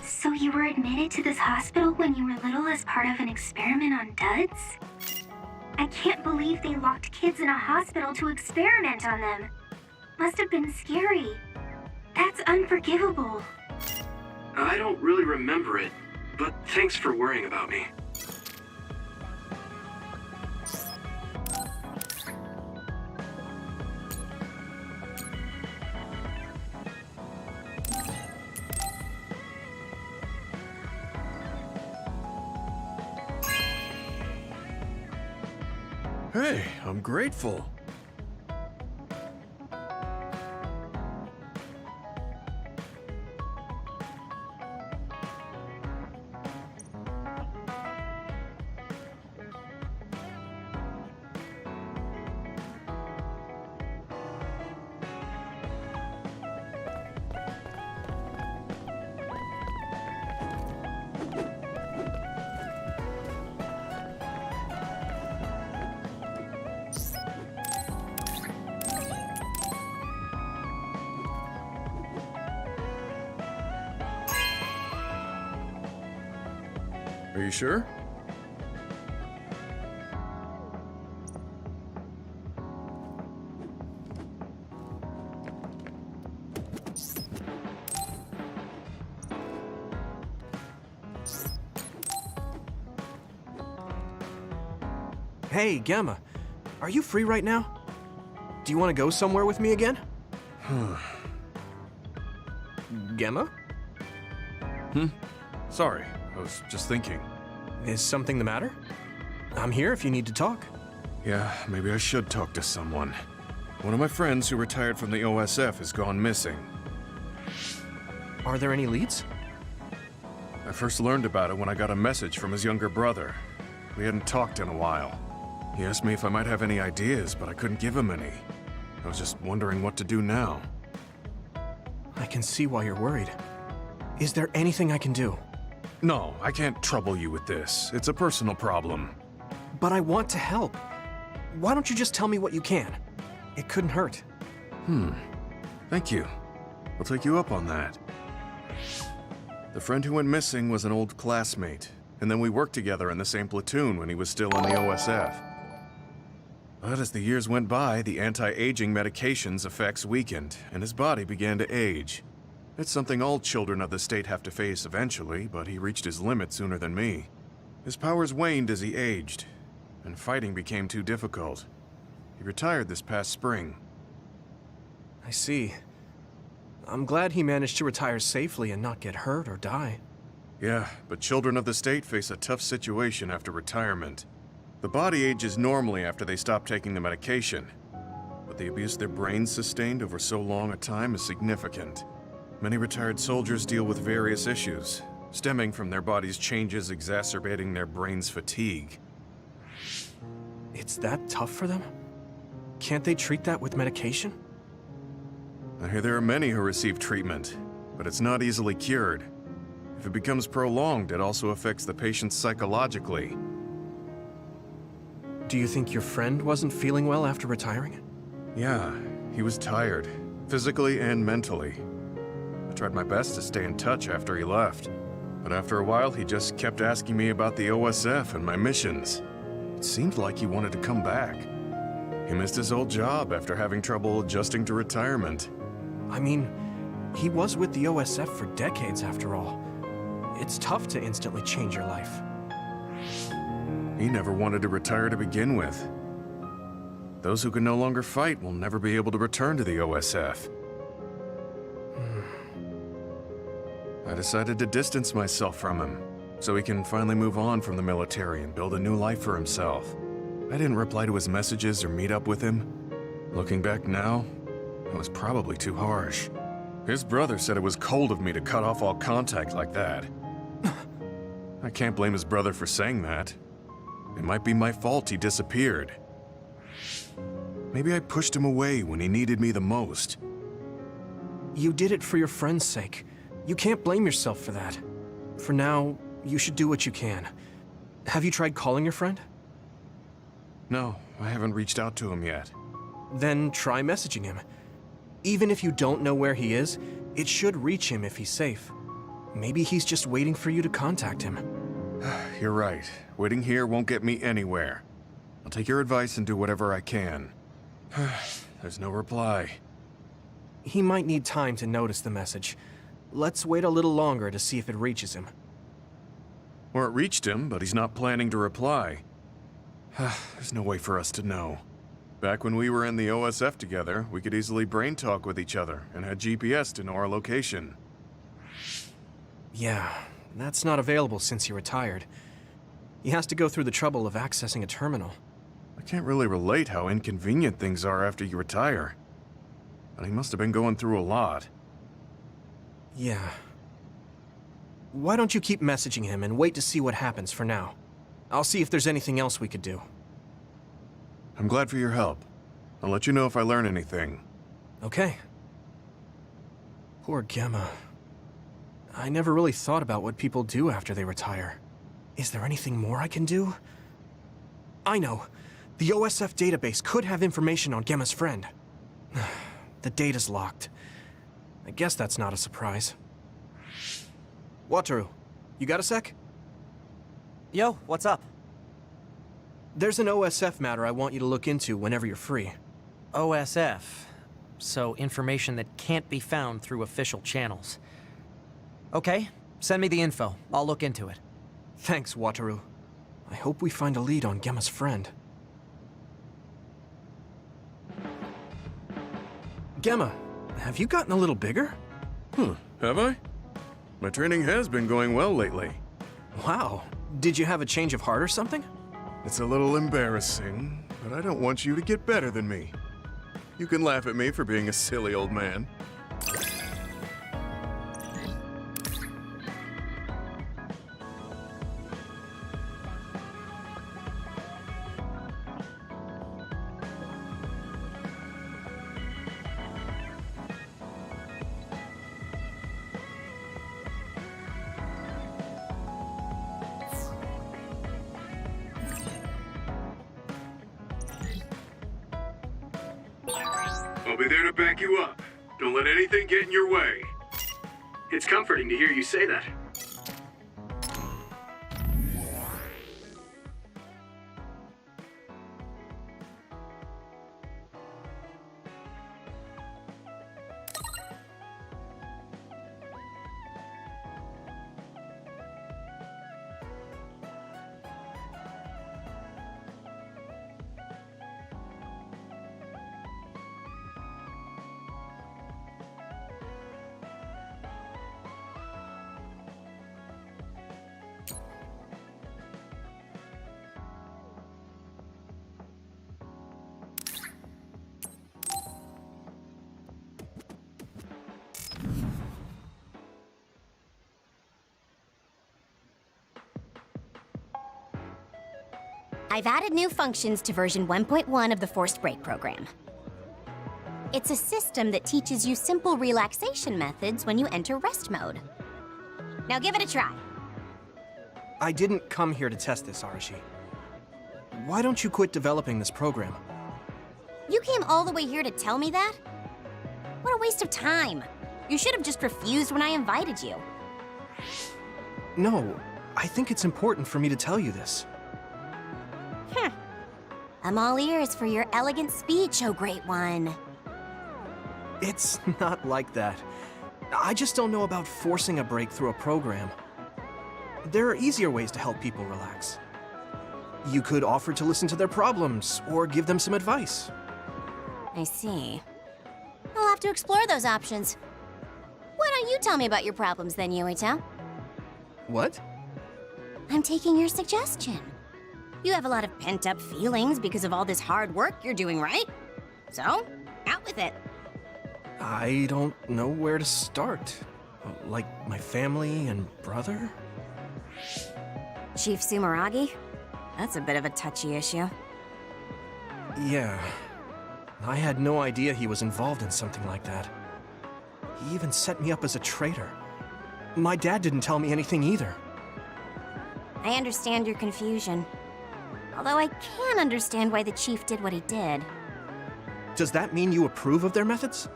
So you were admitted to this hospital when you were little as part of an experiment on duds? I can't believe they locked kids in a hospital to experiment on them. Must have been scary. That's unforgivable. I don't really remember it, but thanks for worrying about me. Hey, I'm grateful. Are you sure? Hey, Gamma. Are you free right now? Do you want to go somewhere with me again? Gamma? Sorry, I was just thinking. Is something the matter? I'm here if you need to talk. Yeah, maybe I should talk to someone. One of my friends who retired from the OSF has gone missing. Are there any leads? I first learned about it when I got a message from his younger brother. We hadn't talked in a while. He asked me if I might have any ideas, but I couldn't give him any. I was just wondering what to do now. I can see why you're worried. Is there anything I can do? No, I can't trouble you with this. It's a personal problem. But I want to help. Why don't you just tell me what you can? It couldn't hurt. Thank you. I'll take you up on that. The friend who went missing was an old classmate, and then we worked together in the same platoon when he was still in the OSF. But as the years went by, the anti-aging medication's effects weakened, and his body began to age. It's something all children of the state have to face eventually, but he reached his limit sooner than me. His powers waned as he aged, and fighting became too difficult. He retired this past spring. I see. I'm glad he managed to retire safely and not get hurt or die. Yeah, but children of the state face a tough situation after retirement. The body ages normally after they stop taking the medication, but the abuse their brains sustained over so long a time is significant. Many retired soldiers deal with various issues, stemming from their body's changes exacerbating their brain's fatigue. It's that tough for them? Can't they treat that with medication? I hear there are many who receive treatment, but it's not easily cured. If it becomes prolonged, it also affects the patient psychologically. Do you think your friend wasn't feeling well after retiring? Yeah, he was tired, physically and mentally. I tried my best to stay in touch after he left, but after a while he just kept asking me about the OSF and my missions. It seemed like he wanted to come back. He missed his old job after having trouble adjusting to retirement. I mean, he was with the OSF for decades after all. It's tough to instantly change your life. He never wanted to retire to begin with. Those who can no longer fight will never be able to return to the OSF. I decided to distance myself from him, so he can finally move on from the military and build a new life for himself. I didn't reply to his messages or meet up with him. Looking back now, it was probably too harsh. His brother said it was cold of me to cut off all contact like that. I can't blame his brother for saying that. It might be my fault he disappeared. Maybe I pushed him away when he needed me the most. You did it for your friend's sake. You can't blame yourself for that. For now, you should do what you can. Have you tried calling your friend? No, I haven't reached out to him yet. Then try messaging him. Even if you don't know where he is, it should reach him if he's safe. Maybe he's just waiting for you to contact him. You're right. Waiting here won't get me anywhere. I'll take your advice and do whatever I can. There's no reply. He might need time to notice the message. Let's wait a little longer to see if it reaches him. Or it reached him, but he's not planning to reply. There's no way for us to know. Back when we were in the OSF together, we could easily brain talk with each other and had GPS to know our location. Yeah, that's not available since he retired. He has to go through the trouble of accessing a terminal. I can't really relate how inconvenient things are after you retire. But he must have been going through a lot. Yeah. Why don't you keep messaging him and wait to see what happens for now? I'll see if there's anything else we could do. I'm glad for your help. I'll let you know if I learn anything. Okay. Poor Gemma. I never really thought about what people do after they retire. Is there anything more I can do? I know. The OSF database could have information on Gemma's friend. The data's locked. I guess that's not a surprise. Wataru, you got a sec? Yo, what's up? There's an OSF matter I want you to look into whenever you're free. OSF. So information that can't be found through official channels. Okay, send me the info. I'll look into it. Thanks, Wataru. I hope we find a lead on Gemma's friend. Gemma, have you gotten a little bigger? Have I? My training has been going well lately. Wow. Did you have a change of heart or something? It's a little embarrassing, but I don't want you to get better than me. You can laugh at me for being a silly old man. I'll be there to back you up. Don't let anything get in your way. It's comforting to hear you say that. I've added new functions to version 1.1 of the Forced Break program. It's a system that teaches you simple relaxation methods when you enter rest mode. Now give it a try. I didn't come here to test this, Arashi. Why don't you quit developing this program? You came all the way here to tell me that? What a waste of time. You should have just refused when I invited you. No, I think it's important for me to tell you this. I'm all ears for your elegant speech, oh great one. It's not like that. I just don't know about forcing a break through a program. There are easier ways to help people relax. You could offer to listen to their problems, or give them some advice. I see. I'll have to explore those options. Why don't you tell me about your problems then, Yuito? What? I'm taking your suggestion. You have a lot of pent-up feelings because of all this hard work you're doing, right? So, out with it. I don't know where to start. Like my family and brother? Chief Sumeragi? That's a bit of a touchy issue. Yeah. I had no idea he was involved in something like that. He even set me up as a traitor. My dad didn't tell me anything either. I understand your confusion. Although I can understand why the chief did what he did. Does that mean you approve of their methods?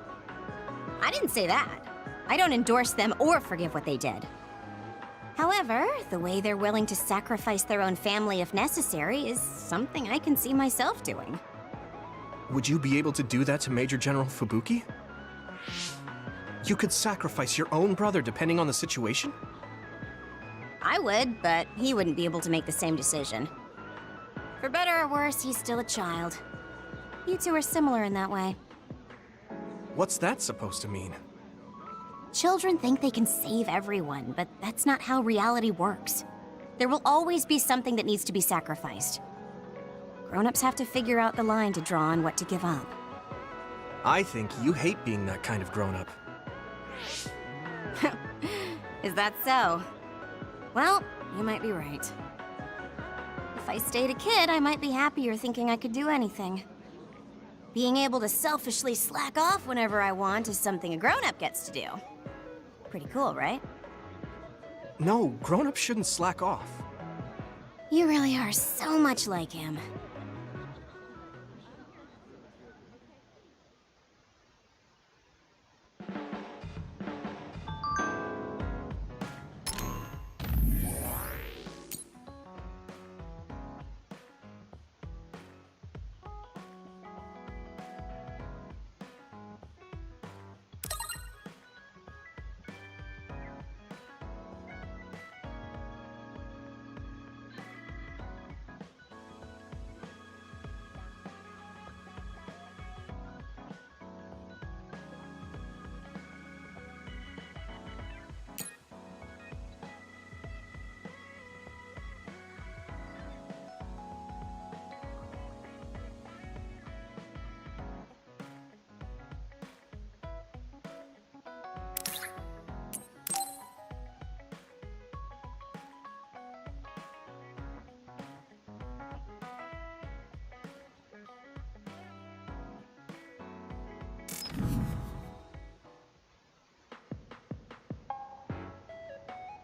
I didn't say that. I don't endorse them or forgive what they did. However, the way they're willing to sacrifice their own family if necessary is something I can see myself doing. Would you be able to do that to Major General Fubuki? You could sacrifice your own brother depending on the situation? I would, but he wouldn't be able to make the same decision. For better or worse, he's still a child. You two are similar in that way. What's that supposed to mean? Children think they can save everyone, but that's not how reality works. There will always be something that needs to be sacrificed. Grown-ups have to figure out the line to draw on what to give up. I think you hate being that kind of grown-up. Is that so? Well, you might be right. If I stayed a kid, I might be happier thinking I could do anything. Being able to selfishly slack off whenever I want is something a grown-up gets to do. Pretty cool, right? No, grown-ups shouldn't slack off. You really are so much like him.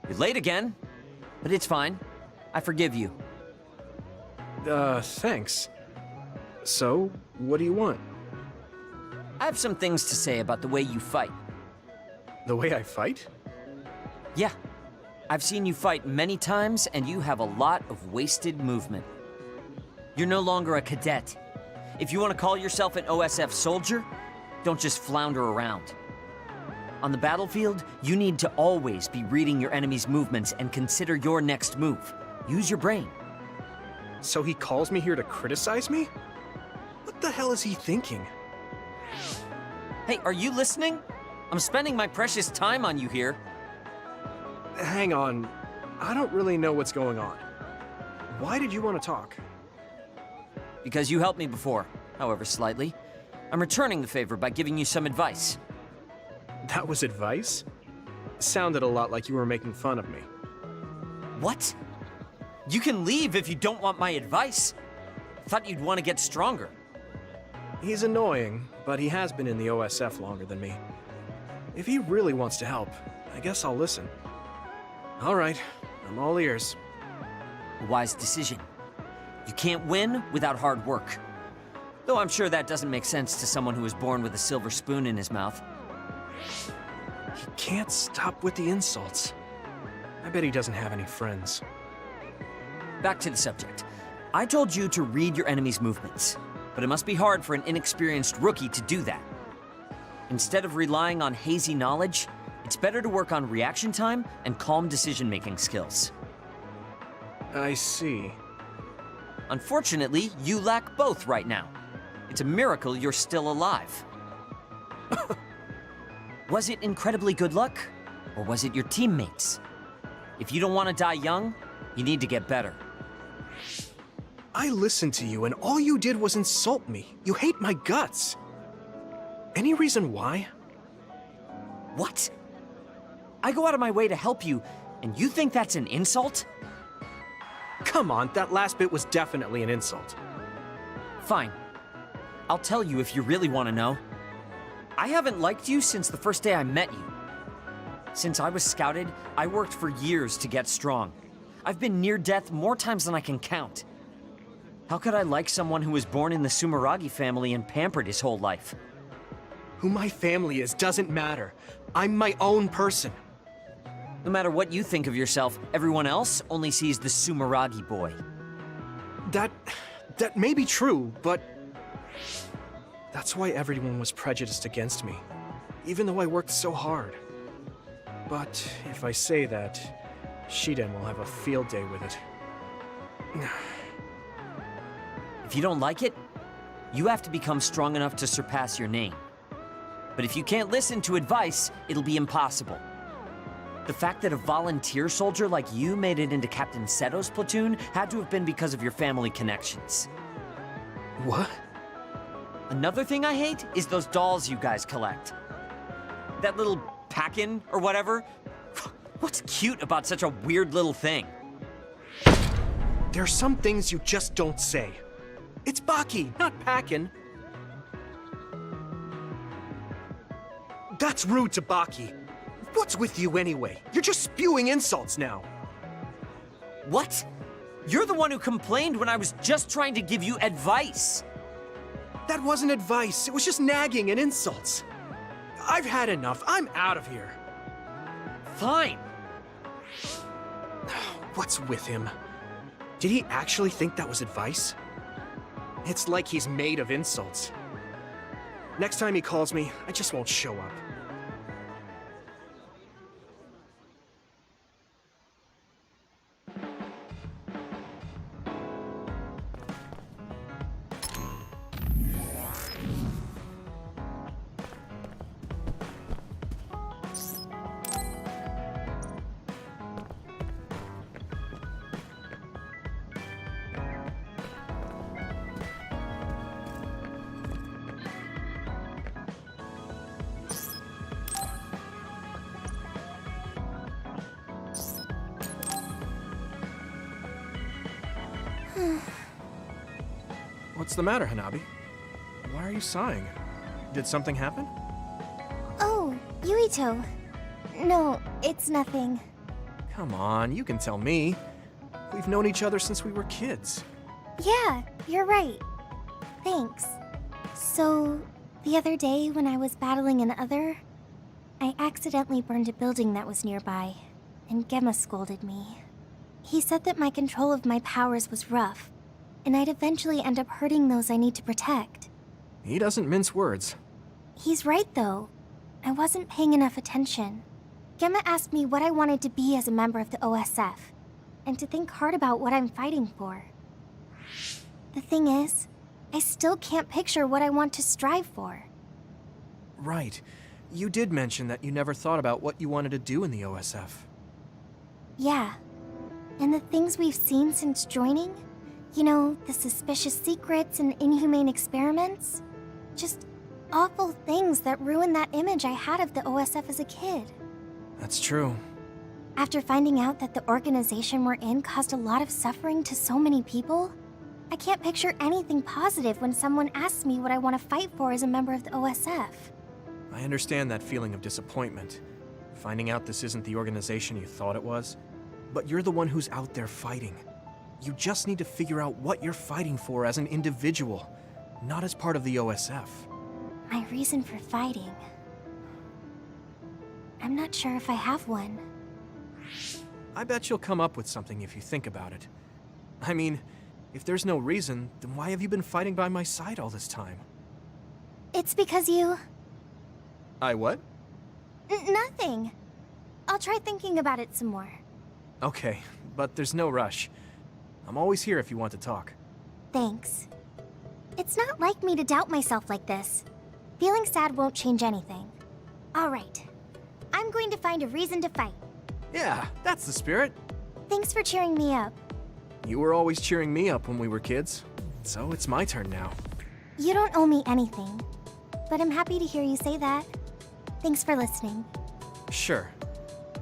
You're late again, but it's fine. I forgive you. Thanks. So, what do you want? I have some things to say about the way you fight. The way I fight? Yeah, I've seen you fight many times, and you have a lot of wasted movement. You're no longer a cadet. If you want to call yourself an OSF soldier, don't just flounder around. On the battlefield, you need to always be reading your enemy's movements and consider your next move. Use your brain. So he calls me here to criticize me? What the hell is he thinking? Hey, are you listening? I'm spending my precious time on you here. Hang on. I don't really know what's going on. Why did you want to talk? Because you helped me before, however slightly. I'm returning the favor by giving you some advice. That was advice? Sounded a lot like you were making fun of me. What? You can leave if you don't want my advice. Thought you'd want to get stronger. He's annoying, but he has been in the OSF longer than me. If he really wants to help, I guess I'll listen. All right, I'm all ears. A wise decision. You can't win without hard work. Though I'm sure that doesn't make sense to someone who was born with a silver spoon in his mouth. He can't stop with the insults. I bet he doesn't have any friends. Back to the subject. I told you to read your enemy's movements, but it must be hard for an inexperienced rookie to do that. Instead of relying on hazy knowledge, it's better to work on reaction time and calm decision-making skills. I see. Unfortunately, you lack both right now. It's a miracle you're still alive. Was it incredibly good luck, or was it your teammates? If you don't want to die young, you need to get better. I listened to you, and all you did was insult me. You hate my guts. Any reason why? What? I go out of my way to help you, and you think that's an insult? Come on, that last bit was definitely an insult. Fine. I'll tell you if you really want to know. I haven't liked you since the first day I met you. Since I was scouted, I worked for years to get strong. I've been near death more times than I can count. How could I like someone who was born in the Sumeragi family and pampered his whole life? Who my family is doesn't matter. I'm my own person. No matter what you think of yourself, everyone else only sees the Sumeragi boy. That may be true, but that's why everyone was prejudiced against me, even though I worked so hard. But if I say that, Shiden will have a field day with it. If you don't like it, you have to become strong enough to surpass your name. But if you can't listen to advice, it'll be impossible. The fact that a volunteer soldier like you made it into Captain Seto's platoon had to have been because of your family connections. What? Another thing I hate is those dolls you guys collect. That little pack-in or whatever. What's cute about such a weird little thing? There are some things you just don't say. It's Baki, not Packin. That's rude to Baki. What's with you anyway? You're just spewing insults now. What? You're the one who complained when I was just trying to give you advice. That wasn't advice. It was just nagging and insults. I've had enough. I'm out of here. Fine. What's with him? Did he actually think that was advice? It's like he's made of insults. Next time he calls me, I just won't show up. What's the matter, Hanabi? Why are you sighing? Did something happen? Oh, Yuito. No, it's nothing. Come on, you can tell me. We've known each other since we were kids. Yeah, you're right. Thanks. So, the other day when I was battling an other, I accidentally burned a building that was nearby, and Gemma scolded me. He said that my control of my powers was rough, and I'd eventually end up hurting those I need to protect. He doesn't mince words. He's right, though. I wasn't paying enough attention. Gemma asked me what I wanted to be as a member of the OSF, and to think hard about what I'm fighting for. The thing is, I still can't picture what I want to strive for. Right. You did mention that you never thought about what you wanted to do in the OSF. Yeah. And the things we've seen since joining? You know, the suspicious secrets and inhumane experiments? Just awful things that ruined that image I had of the OSF as a kid. That's true. After finding out that the organization we're in caused a lot of suffering to so many people, I can't picture anything positive when someone asks me what I want to fight for as a member of the OSF. I understand that feeling of disappointment. Finding out this isn't the organization you thought it was. But you're the one who's out there fighting. You just need to figure out what you're fighting for as an individual, not as part of the OSF. My reason for fighting... I'm not sure if I have one. I bet you'll come up with something if you think about it. I mean, if there's no reason, then why have you been fighting by my side all this time? It's because you... I what? Nothing. I'll try thinking about it some more. Okay, but there's no rush. I'm always here if you want to talk. Thanks. It's not like me to doubt myself like this. Feeling sad won't change anything. All right. I'm going to find a reason to fight. Yeah, that's the spirit. Thanks for cheering me up. You were always cheering me up when we were kids, so it's my turn now. You don't owe me anything, but I'm happy to hear you say that. Thanks for listening. Sure.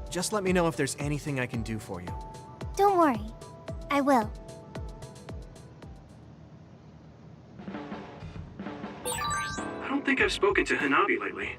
Just let me know if there's anything I can do for you. Don't worry. I will. I don't think I've spoken to Hanabi lately.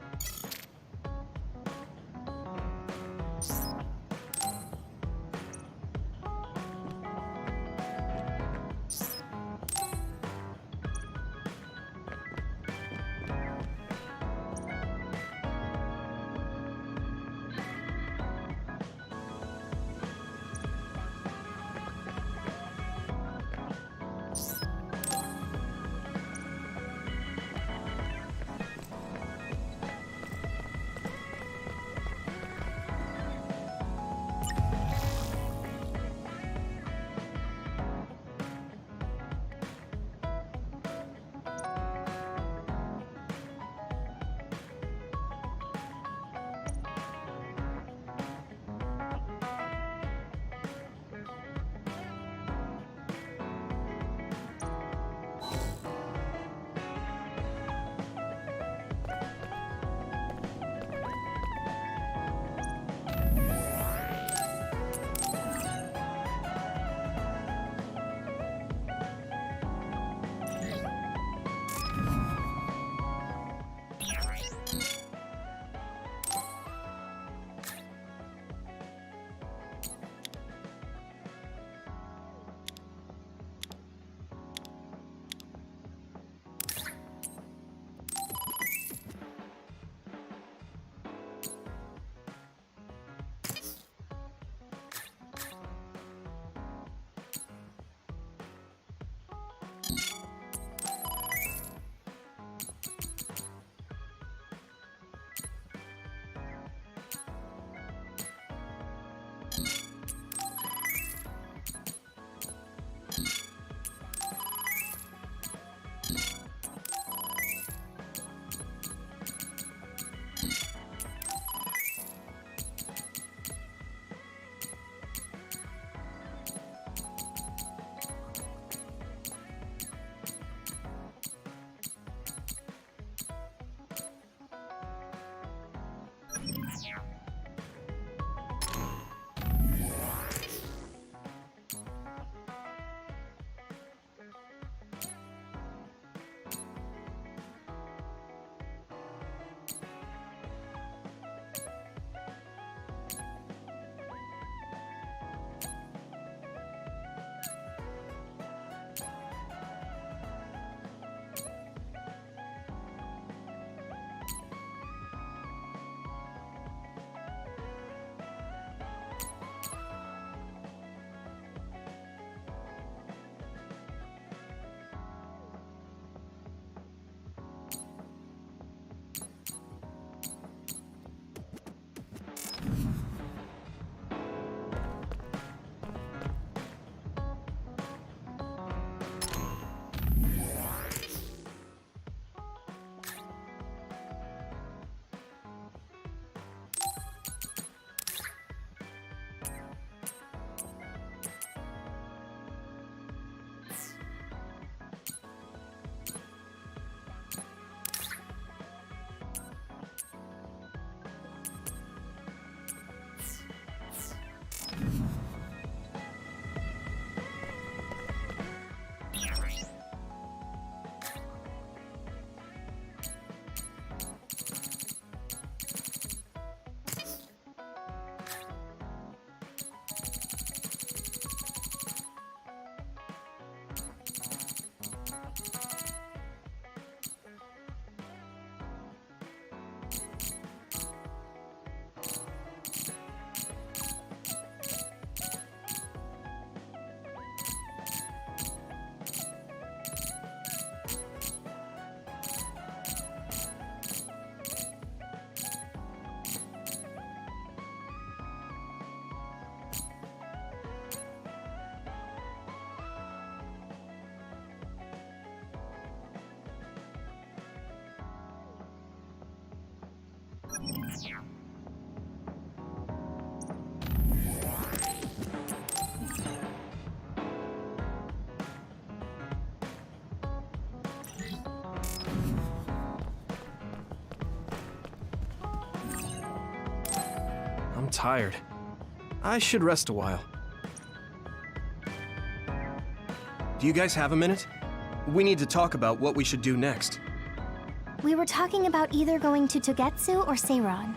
I'm tired. I should rest a while. Do you guys have a minute? We need to talk about what we should do next. We were talking about either going to Togetsu or Seiron.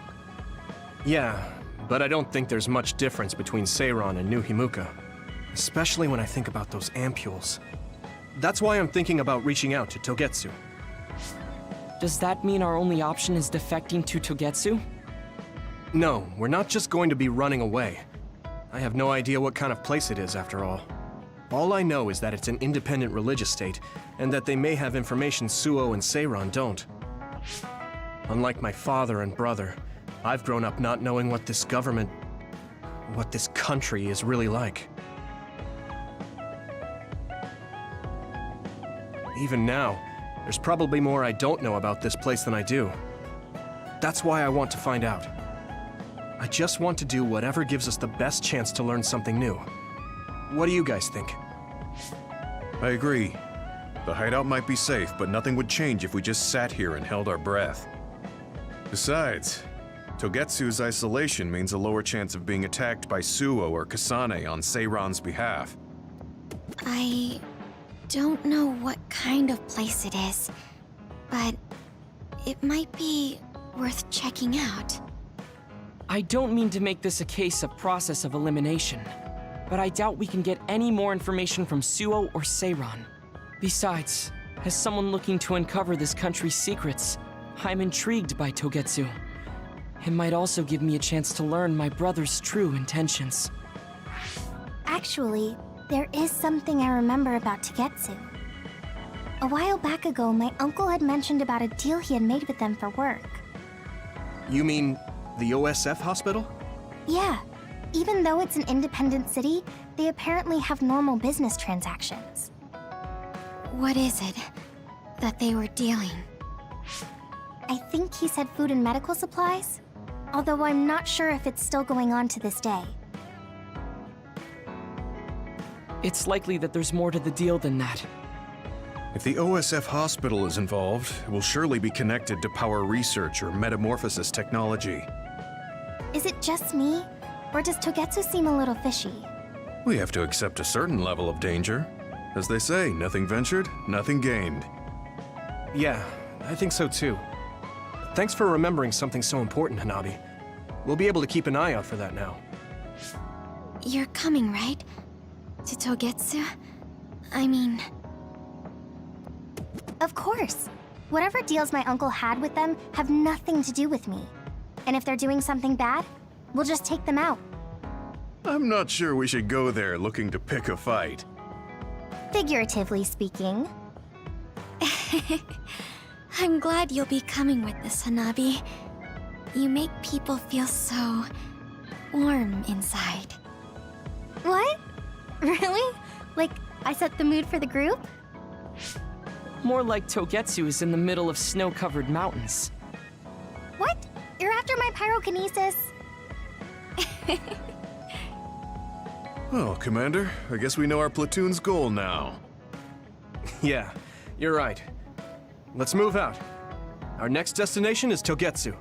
Yeah, but I don't think there's much difference between Seiron and New Himuka. Especially when I think about those ampules. That's why I'm thinking about reaching out to Togetsu. Does that mean our only option is defecting to Togetsu? No, we're not just going to be running away. I have no idea what kind of place it is, after all. All I know is that it's an independent religious state, and that they may have information Suo and Seiron don't. Unlike my father and brother, I've grown up not knowing what this government, what this country is really like. Even now, there's probably more I don't know about this place than I do. That's why I want to find out. I just want to do whatever gives us the best chance to learn something new. What do you guys think? I agree. The hideout might be safe, but nothing would change if we just sat here and held our breath. Besides, Togetsu's isolation means a lower chance of being attacked by Suo or Kasane on Seiron's behalf. I don't know what kind of place it is, but it might be worth checking out. I don't mean to make this a case of process of elimination, but I doubt we can get any more information from Suo or Seiron. Besides, as someone looking to uncover this country's secrets, I'm intrigued by Togetsu. It might also give me a chance to learn my brother's true intentions. Actually, there is something I remember about Togetsu. A while back ago, my uncle had mentioned about a deal he had made with them for work. You mean the OSF hospital? Yeah, even though it's an independent city, they apparently have normal business transactions. What is it that they were dealing? I think he said food and medical supplies, although I'm not sure if it's still going on to this day. It's likely that there's more to the deal than that. If the OSF hospital is involved, it will surely be connected to power research or metamorphosis technology. Is it just me, or does Togetsu seem a little fishy? We have to accept a certain level of danger. As they say, nothing ventured, nothing gained. Yeah, I think so too. Thanks for remembering something so important, Hanabi. We'll be able to keep an eye out for that now. You're coming, right? To Togetsu? I mean... Of course! Whatever deals my uncle had with them have nothing to do with me. And if they're doing something bad, we'll just take them out. I'm not sure we should go there looking to pick a fight. Figuratively speaking. I'm glad you'll be coming with us, Hanabi. You make people feel so... warm inside. What? Really? Like, I set the mood for the group? More like Togetsu is in the middle of snow-covered mountains. What? You're after my pyrokinesis? Well, Commander, I guess we know our platoon's goal now. Yeah, you're right. Let's move out. Our next destination is Togetsu.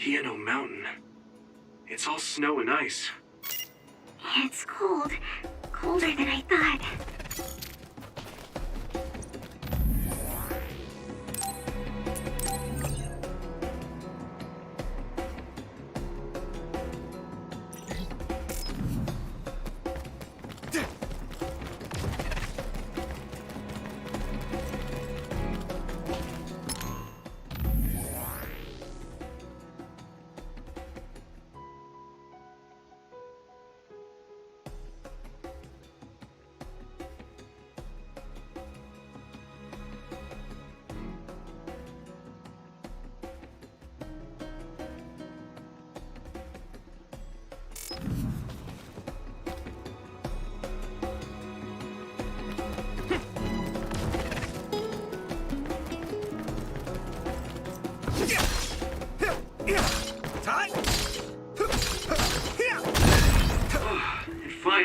Hieno Mountain. It's all snow and ice. It's cold. Colder than I thought.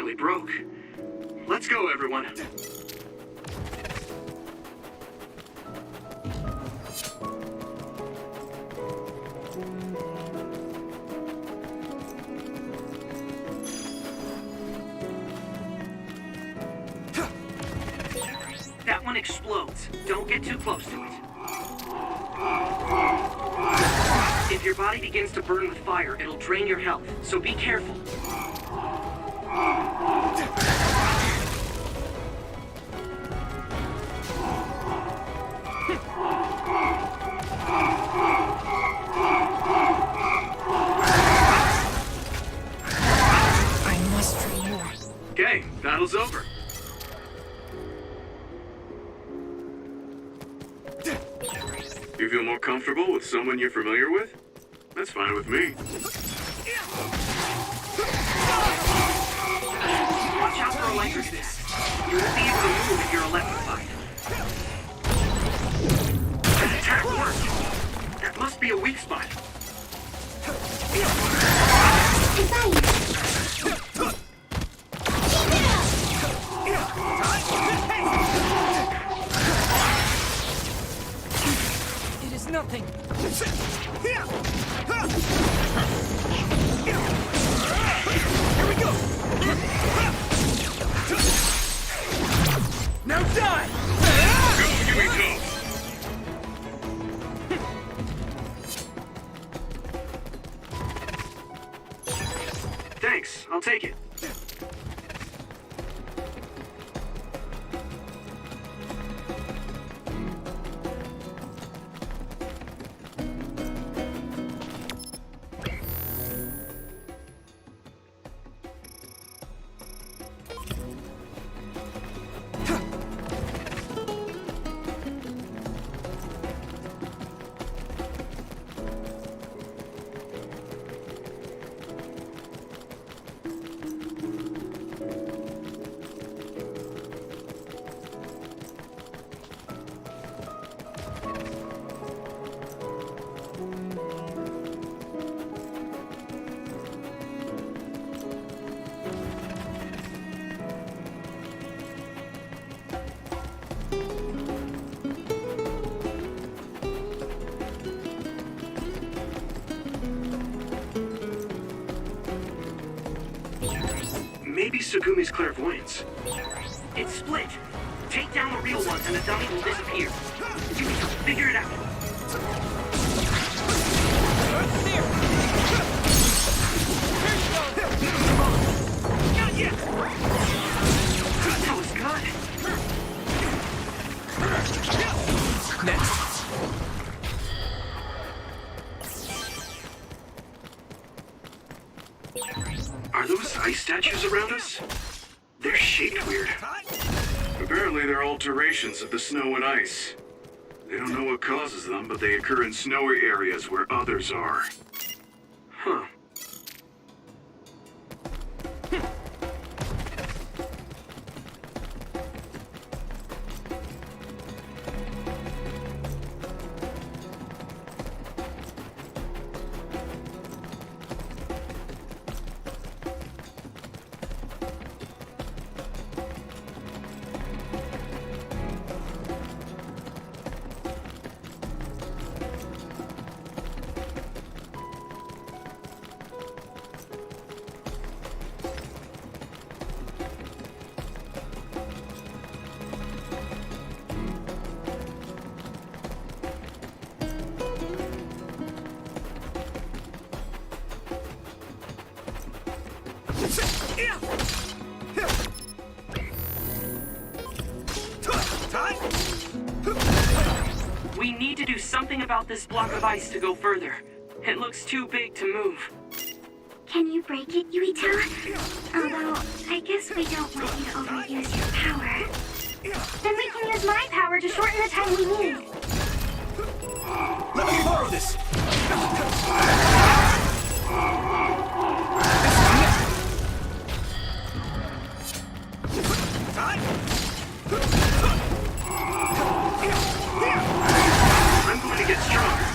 quietly broke. Let's go, everyone. That one explodes. Don't get too close to it. If your body begins to burn with fire, it'll drain your health, so be careful. I must try more. Okay, battle's over. You feel more comfortable with someone you're familiar with? That's fine with me. Watch out for electricity. You won't be able to move if you're electrified. That attack worked! That must be a weak spot. It is nothing. Here we go! Now die! Go, Yuito! Thanks, I'll take it. Maybe Sugumi's clairvoyance. It's split. Take down the real ones and the dummy will disappear. Yuito, figure it out. Not yet! That was good. Next. Are those ice statues around us? They're shaped weird. Apparently they're alterations of the snow and ice. They don't know what causes them, but they occur in snowy areas where others are. Huh. We need to do something about this block of ice to go further. It looks too big to move. Can you break it, Yuito? Although, I guess we don't want you to overuse your power. Then we can use my power to shorten the time we need. Let me borrow this! I'm going to get stronger.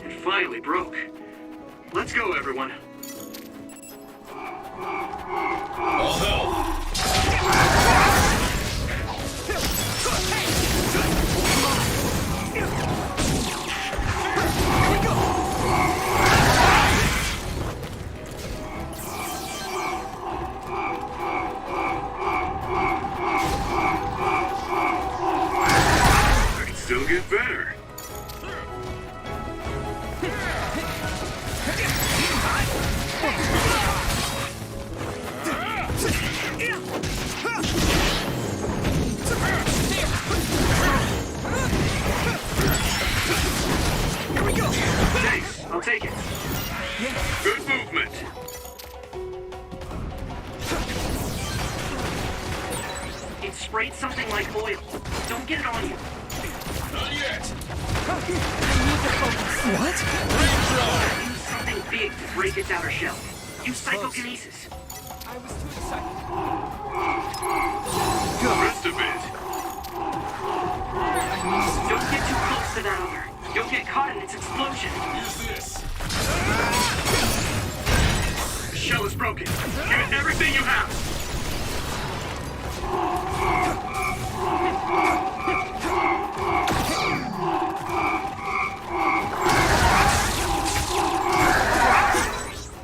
It finally broke. Let's go, everyone. All help! I can still get better. Thanks, I'll take it. Good movement. It sprayed something like oil. Don't get it on you. Not yet. Use something big to break its outer shell. Use psychokinesis. I was too excited. Rest a bit. Don't get too close to that other. You'll get caught in its explosion. Use this. The shell is broken. Give it everything you have.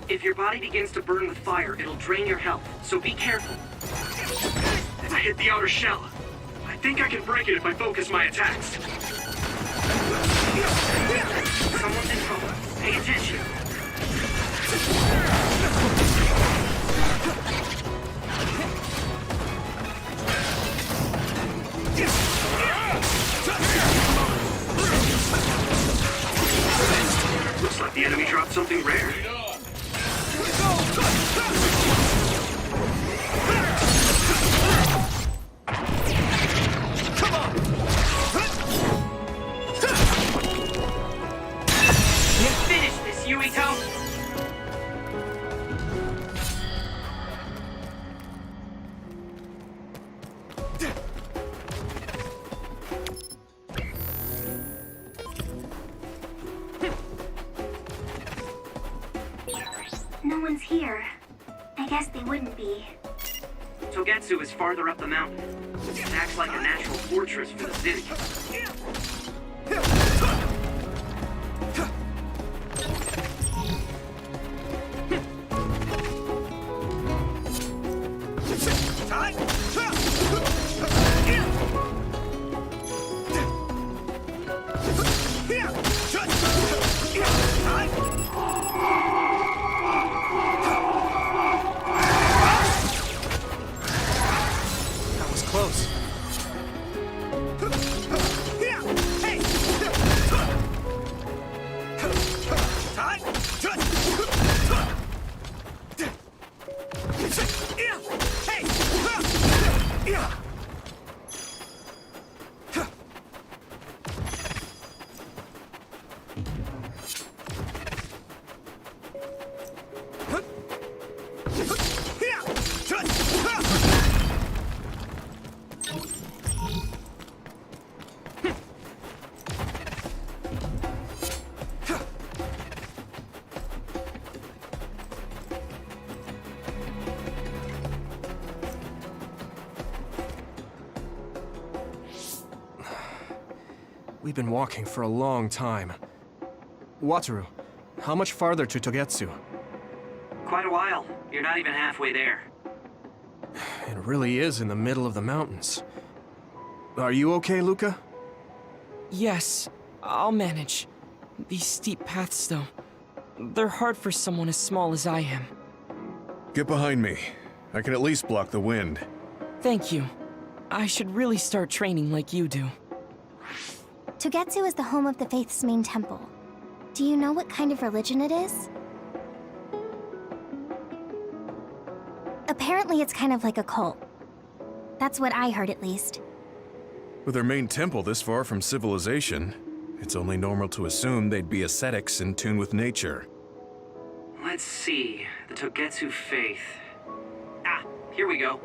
If your body begins to burn with fire, it'll drain your health, so be careful. I hit the outer shell. I think I can break it if I focus my attacks. Someone's in trouble. Pay attention. Looks like the enemy dropped something rare. Finish this, Yuito! No one's here. I guess they wouldn't be. Togetsu is farther up the mountain. It acts like a natural fortress for the city. That was close. We've been walking for a long time. Wataru, how much farther to Togetsu? Quite a while. You're not even halfway there. It really is in the middle of the mountains. Are you okay, Luca? Yes, I'll manage. These steep paths, though, they're hard for someone as small as I am. Get behind me. I can at least block the wind. Thank you. I should really start training like you do. Togetsu is the home of the Faith's main temple. Do you know what kind of religion it is? Apparently it's kind of like a cult. That's what I heard, at least. With their main temple this far from civilization, it's only normal to assume they'd be ascetics in tune with nature. Let's see. The Togetsu faith. Ah, here we go.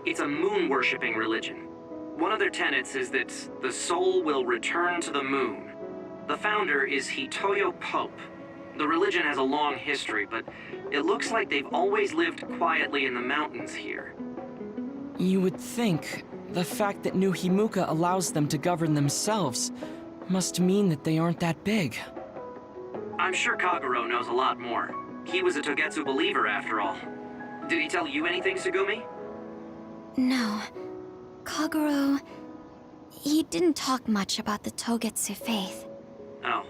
It's a moon-worshipping religion. One of their tenets is that the soul will return to the moon. The founder is Hitoyo Pope. The religion has a long history, but it looks like they've always lived quietly in the mountains here. You would think the fact that New Himuka allows them to govern themselves must mean that they aren't that big. I'm sure Kagero knows a lot more. He was a Togetsu believer after all. Did he tell you anything, Tsugumi? No. Kagero... he didn't talk much about the Togetsu faith. Oh.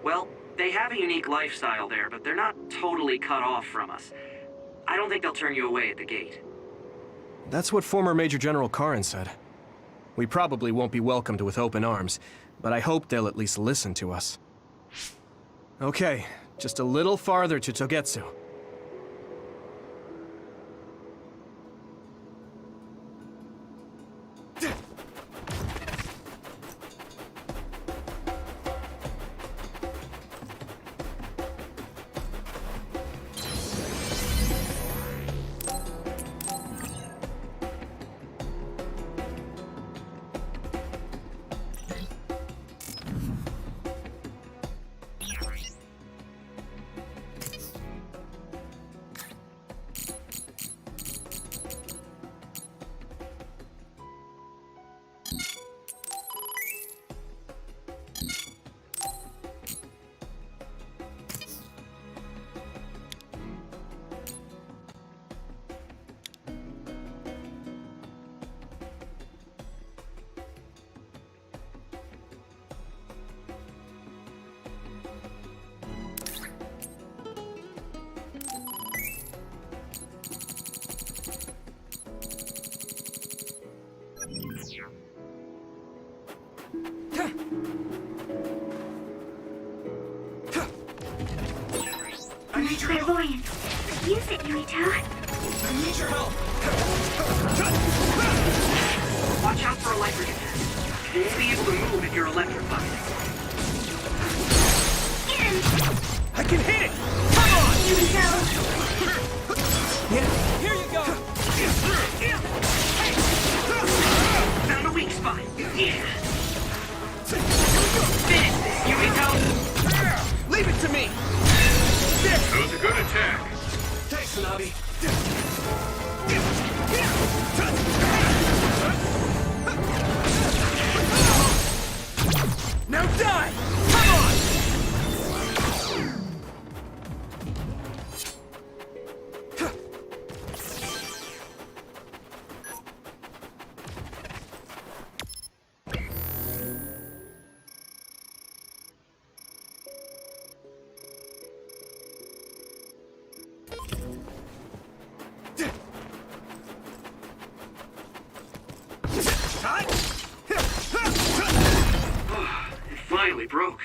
Well, they have a unique lifestyle there, but they're not totally cut off from us. I don't think they'll turn you away at the gate. That's what former Major General Karin said. We probably won't be welcomed with open arms, but I hope they'll at least listen to us. Okay, just a little farther to Togetsu. Clairvoyance. Use it, Yuito. I need your help! Watch out for electric attacks. You won't be able to move if you're electrified. Get him! I can hit it! Come on! Yuito! Yeah. Here you go! Found a weak spot. Yeah. Finish this, Yuito! Leave it to me! That was a good attack. Thanks, Hanabi. Now die! Come on! It finally broke.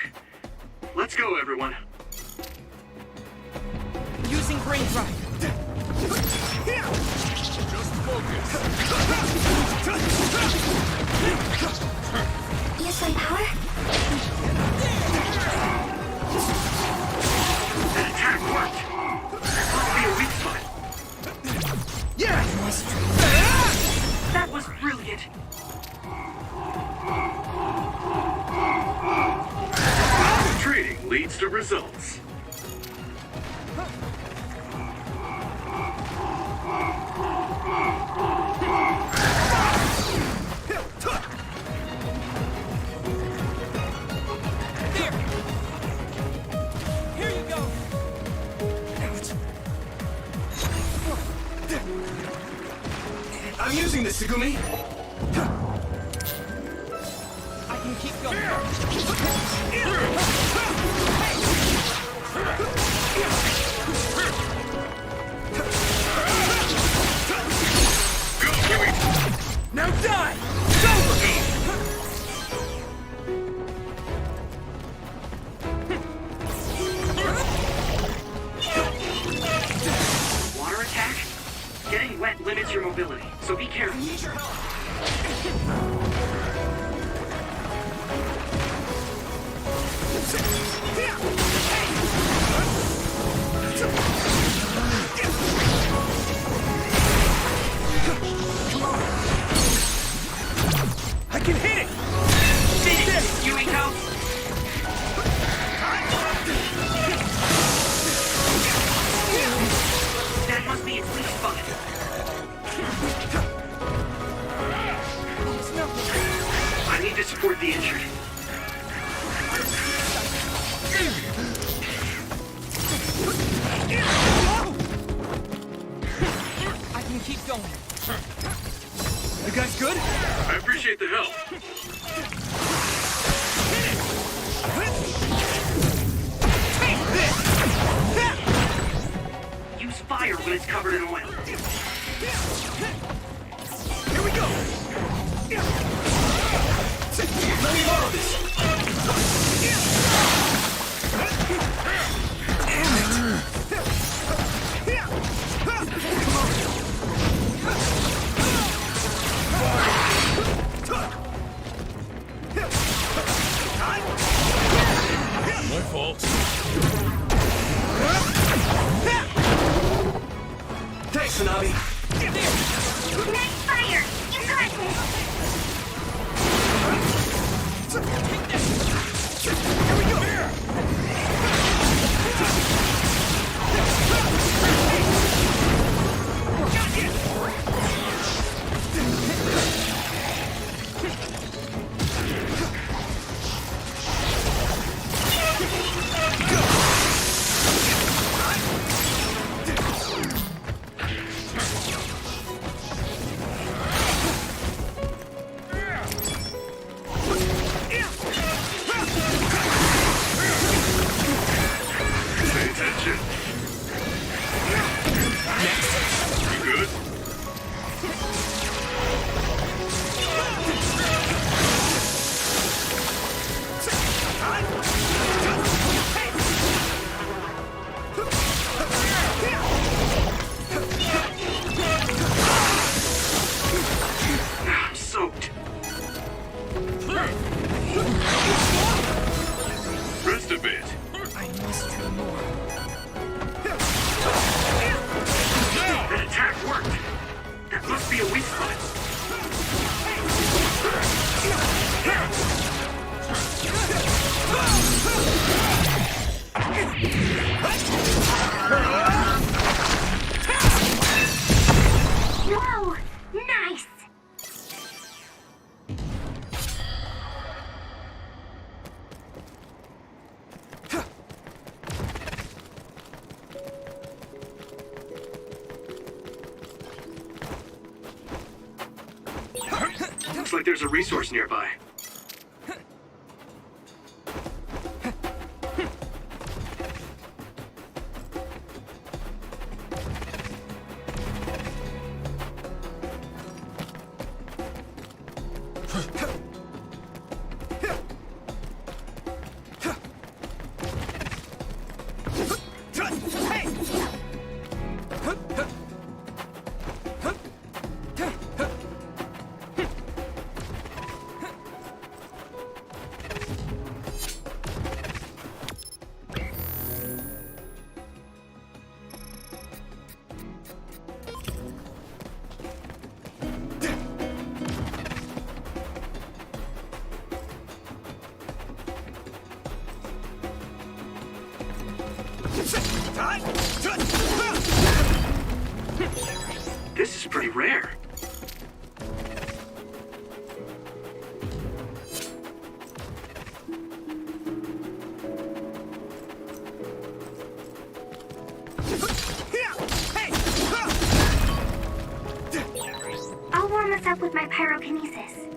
Let's go, everyone. Using brain drive. Just focus. Use my power? That attack worked. Must be a weak spot. Yeah! That was brilliant. Training leads to results. There! Here you go! I'm using this, Tsugumi! I can keep going. Go, Yuito! Now die! It's over! Water attack? Getting wet limits your mobility, so be careful. Need your help! covered in oil. Here we go! Let me borrow this! Damn it! My fault. Thanks, Hanabi. Nice fire! You got this! Here we go! Pay attention. You good? I'm soaked. Rest a bit. I must do more. That attack worked. That must be a weak spot. Whoa! Nice! Looks like there's a resource nearby. This is pretty rare. I'll warm us up with my pyrokinesis.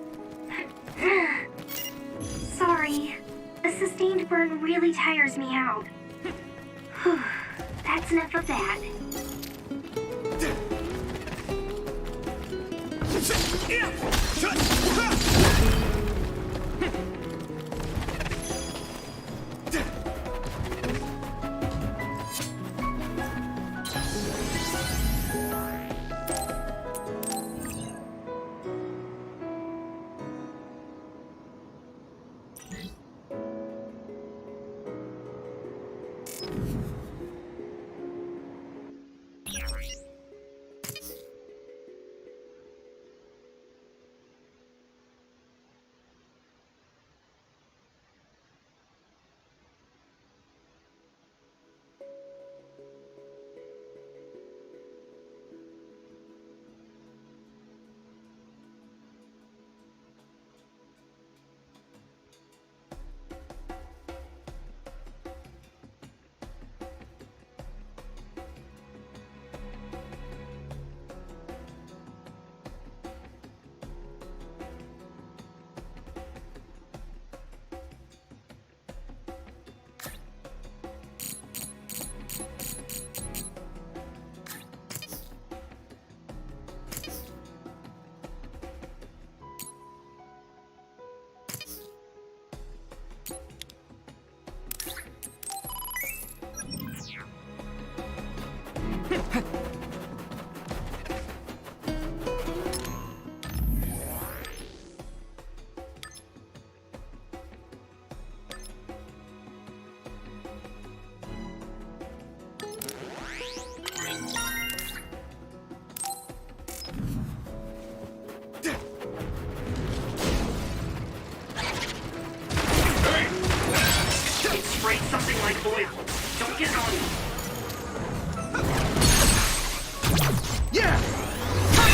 Sorry. A sustained burn really tires me out. That's enough of that. boy. Don't get on me. Yeah! Go,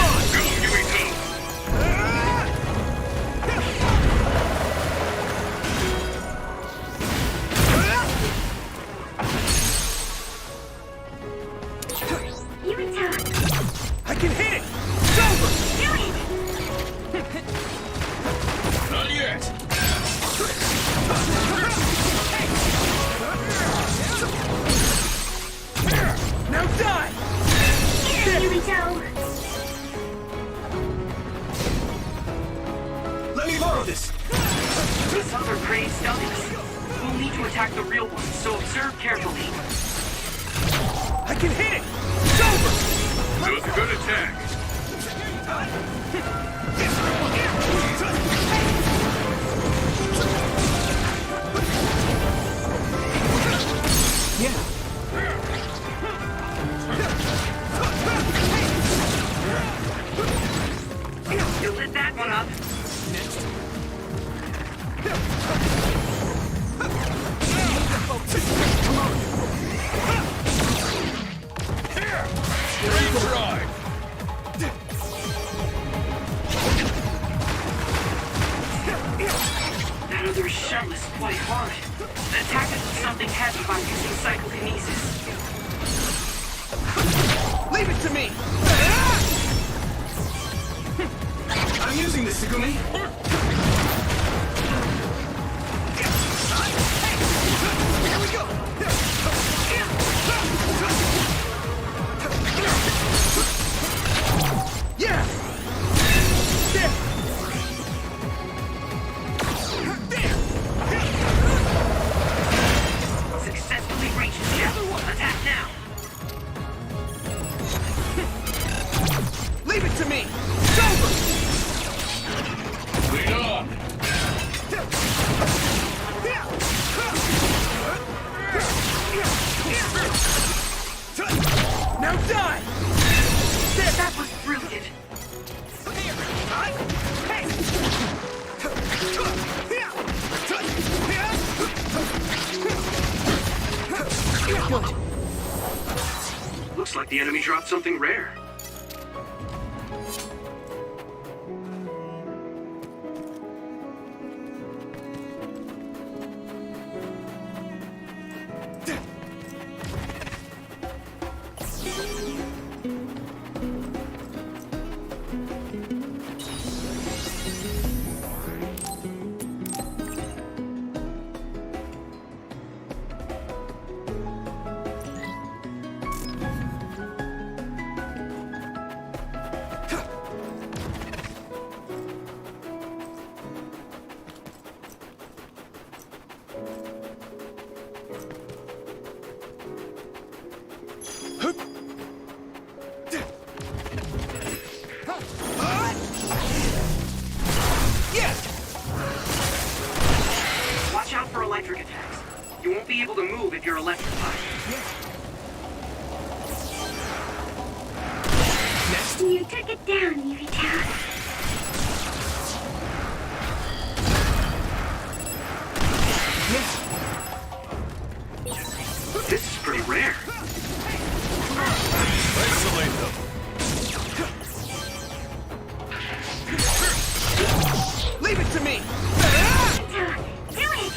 Yuito! Yuito! I can hit it! It's over! Do it! Not yet! Now die! Yuito! Let me borrow this! This other crane's stuck us. We'll need to attack the real one, so observe carefully. I can hit it! It's over! That was a good attack. Yeah. You lit that one up. That other shell is quite hard. Attack it with something heavy by using psychokinesis. Leave it to me! I'm using this, Segumi. Here we go! Yeah! There! Successfully reached the other one. Attack now. Leave it to me! It's over! Lead on! Now die! That was brilliant. Good. Looks like the enemy dropped something rare. Watch out for electric attacks. You won't be able to move if you're electrified. You took it down, Yuito. This is pretty rare. Isolate them! Leave it to me! Do it!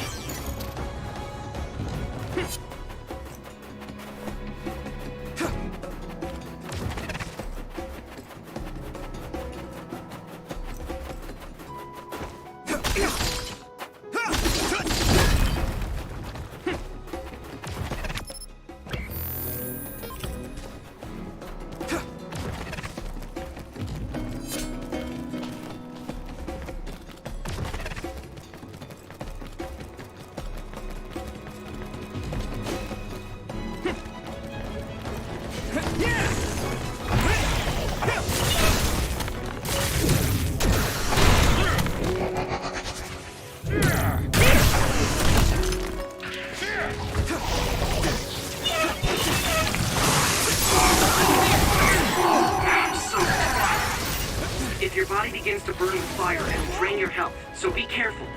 If your body begins to burn with fire, it'll drain your health, so be careful.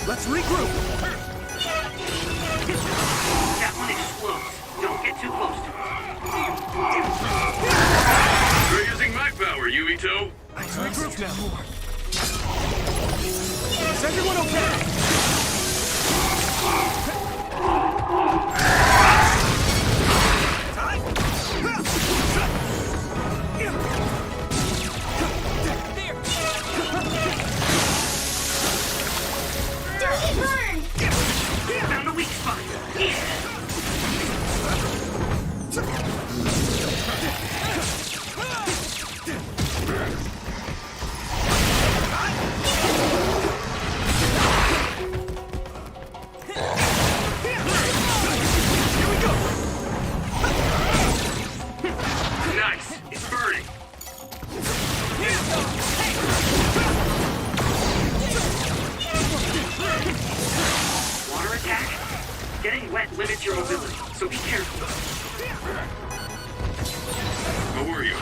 Let's regroup! Regroup now. Is everyone okay? Dirty burn! Found a weak spot. Nice. It's burning. Water attack? Getting wet limits your mobility, so be careful. How are you?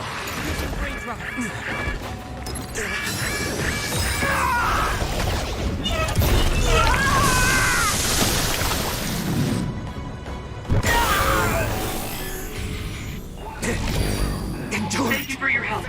Thank you for your help.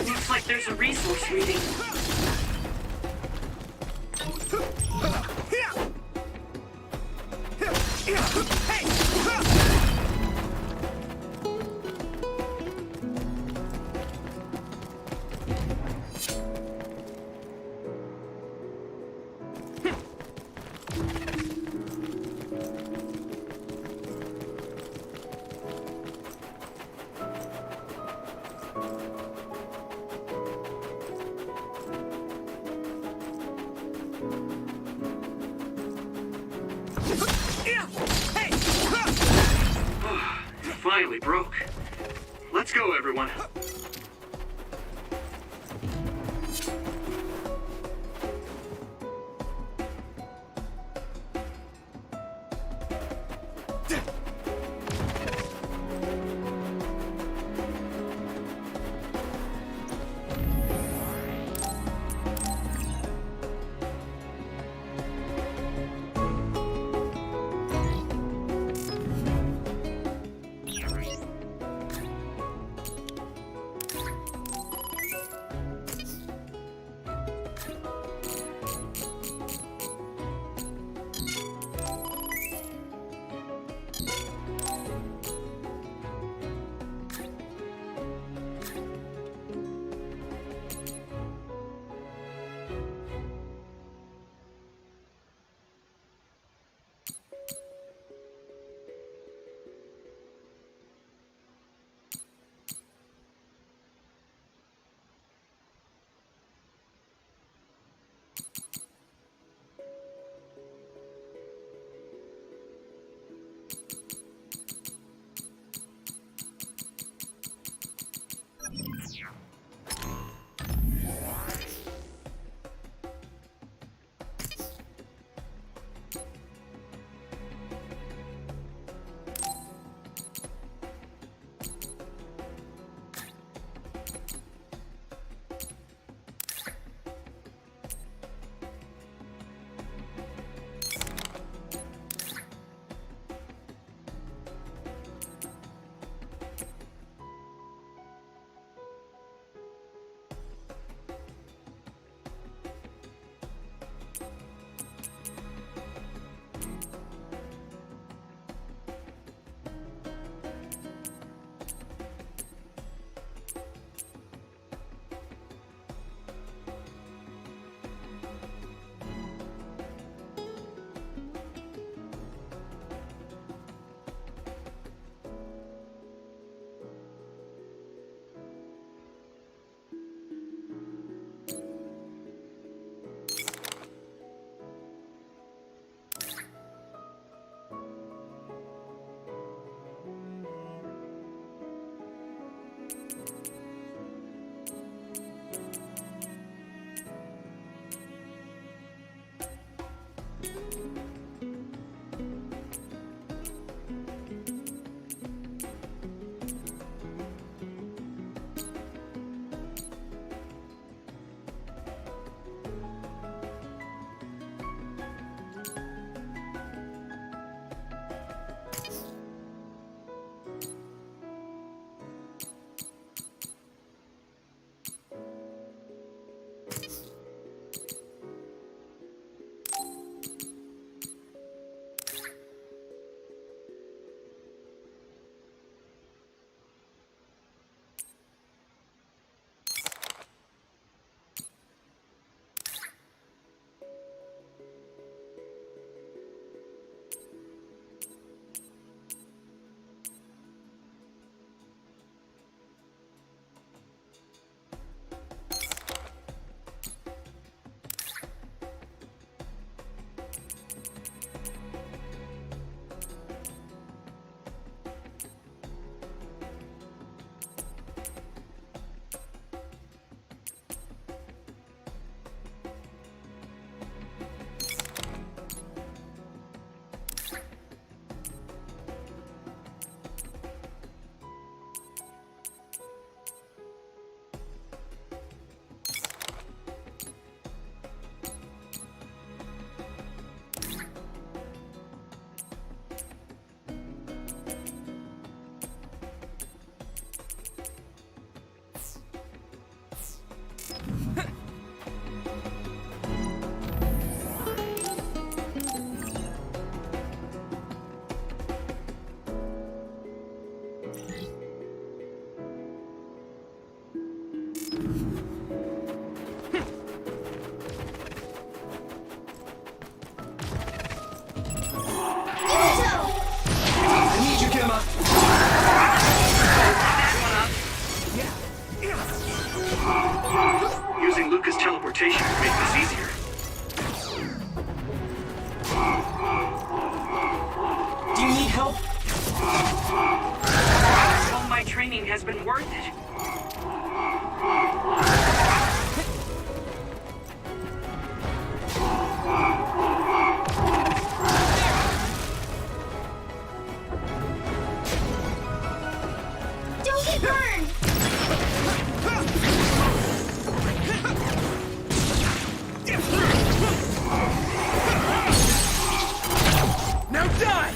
Looks like there's a resource reading. Finally broke. Let's go, everyone. Using Luca's teleportation would make this easier. Do you need help? All my training has been worth it. Don't get burned! Now die!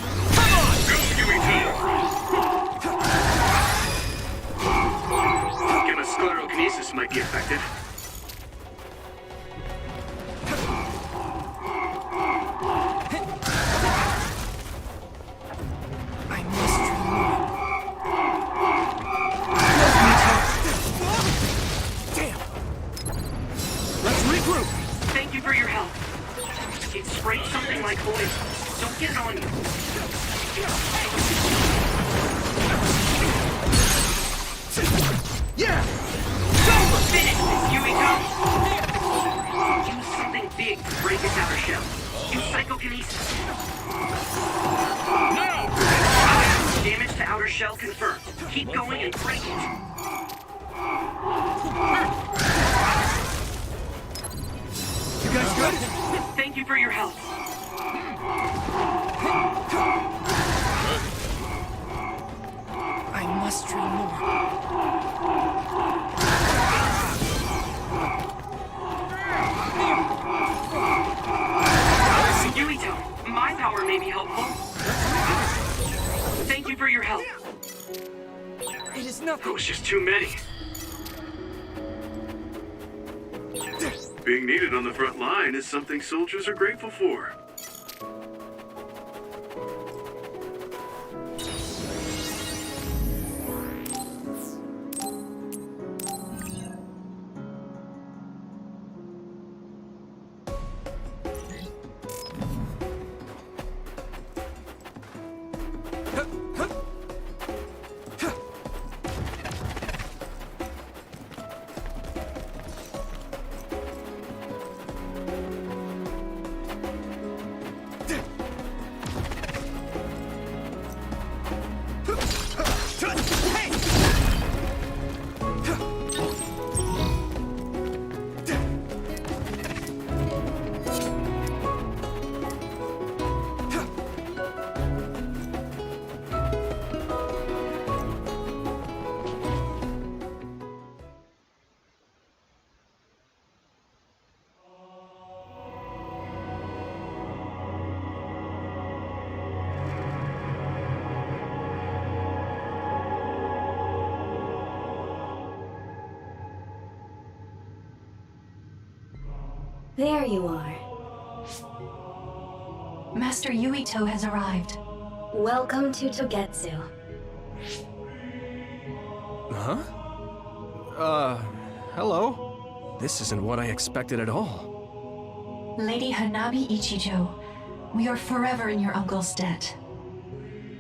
Go, Yuito! Sclerokinesis might be effective. I must Damn! Let's regroup! Thank you for your help. It sprayed something like oil. Don't get it on you. Yeah! Finish this, Yuito! Use something big to break its outer shell. Use psychokinesis. No! Damage to outer shell confirmed. Keep going and break it. You guys good? Thank you for your help. I must train more. Yuito, my power may be helpful. Thank you for your help. It is That nothing. was just too many. Being needed on the front line is something soldiers are grateful for. There you are. Master Yuito has arrived. Welcome to Togetsu. Huh? Hello? This isn't what I expected at all. Lady Hanabi Ichijo, we are forever in your uncle's debt.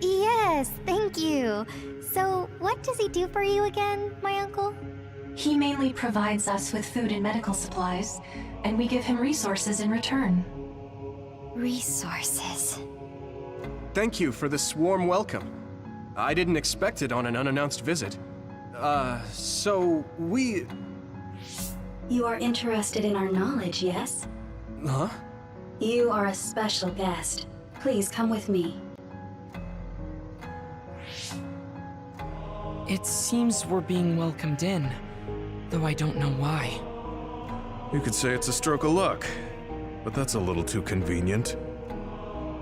Yes, thank you. So, what does he do for you again, my uncle? He mainly provides us with food and medical supplies, and we give him resources in return. Resources. Thank you for this warm welcome. I didn't expect it on an unannounced visit. So we... You are interested in our knowledge, yes? Huh? You are a special guest. Please come with me. It seems we're being welcomed in, though I don't know why. You could say it's a stroke of luck, but that's a little too convenient.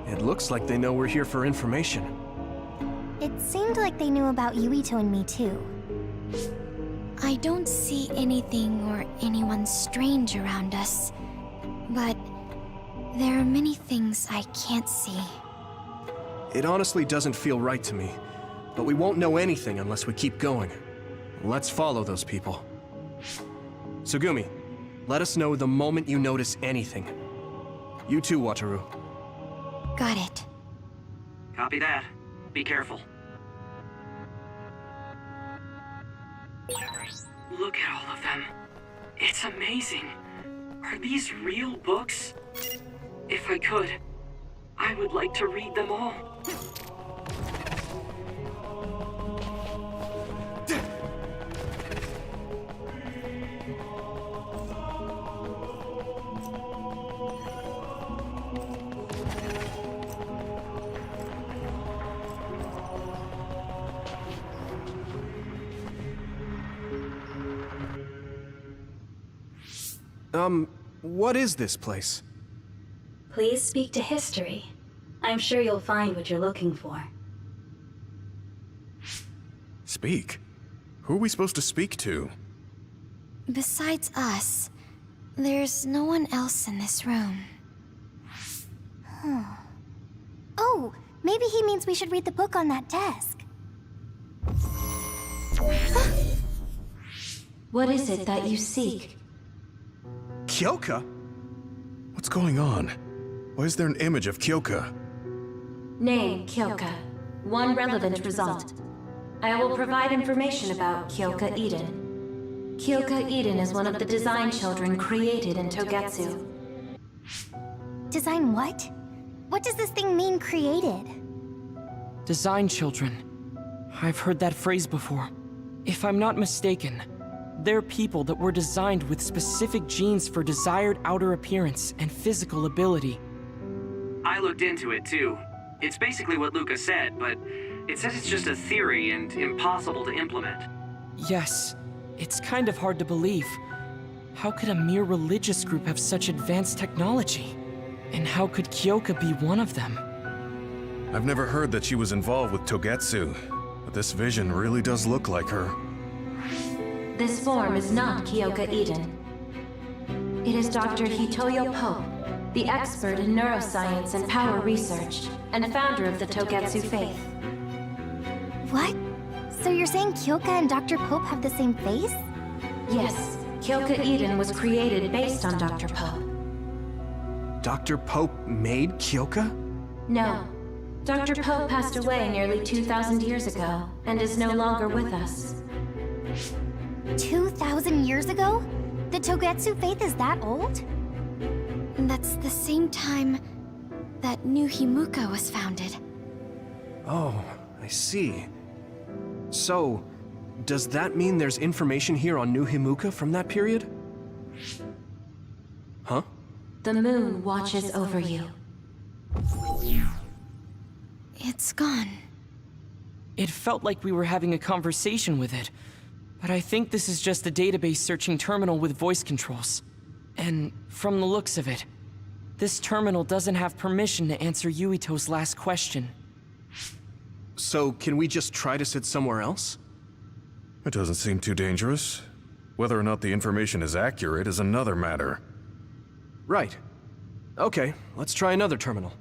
It looks like they know we're here for information. It seemed like they knew about Yuito and me too. I don't see anything or anyone strange around us, but there are many things I can't see. It honestly doesn't feel right to me, but we won't know anything unless we keep going. Let's follow those people. Tsugumi, let us know the moment you notice anything. You too, Wataru. Got it. Copy that. Be careful. Look at all of them. It's amazing. Are these real books? If I could, I would like to read them all. What is this place? Please speak to history. I'm sure you'll find what you're looking for. Speak? Who are we supposed to speak to? Besides us, there's no one else in this room. Oh, maybe he means we should read the book on that desk. What is it that you seek? Kyoka? What's going on? Why is there an image of Kyoka? Name, Kyoka. One relevant result. I will provide information about Kyoka Eden. Kyoka Eden is one of the design children created in Togetsu. Design what? What does this thing mean, created? Design children. I've heard that phrase before. If I'm not mistaken, they're people that were designed with specific genes for desired outer appearance and physical ability. I looked into it too. It's basically what Luca said, but it says it's just a theory and impossible to implement. Yes, it's kind of hard to believe. How could a mere religious group have such advanced technology? And how could Kyoka be one of them? I've never heard that she was involved with Togetsu, but this vision really does look like her. This form is not Kyoka Eden. It is Dr. Hitoyo Pope, the expert in neuroscience and power research, and founder of the Togetsu faith. What? So you're saying Kyoka and Dr. Pope have the same face? Yes, Kyoka Eden was created based on Dr. Pope. Dr. Pope made Kyoka? No. Dr. Pope passed away nearly 2,000 years ago, and is no longer with us. 2,000 years ago? The Togetsu faith is that old? That's the same time that New Himuka was founded. Oh, I see. So, does that mean there's information here on New Himuka from that period? Huh? The moon watches over you. It's gone. It felt like we were having a conversation with it, but I think this is just a database searching terminal with voice controls. And from the looks of it, this terminal doesn't have permission to answer Yuito's last question. So, can we just try to sit somewhere else? It doesn't seem too dangerous. Whether or not the information is accurate is another matter. Right. Okay, let's try another terminal.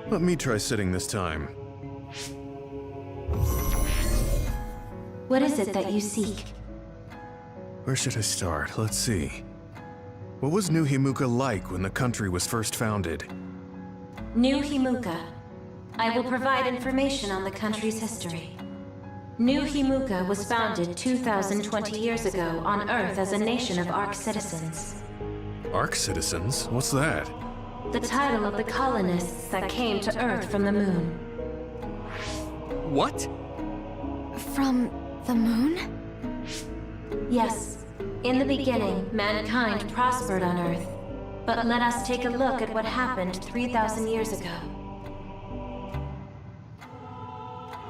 Let me try sitting this time. What is it that you seek? Where should I start? Let's see. What was New Himuka like when the country was first founded? New Himuka. I will provide information on the country's history. New Himuka was founded 2,020 years ago on Earth as a nation of Ark citizens. Ark citizens? What's that? The title of the colonists that came to Earth from the moon. What? From the moon? Yes. In the beginning, mankind prospered on Earth. But let us take a look at what happened 3,000 years ago.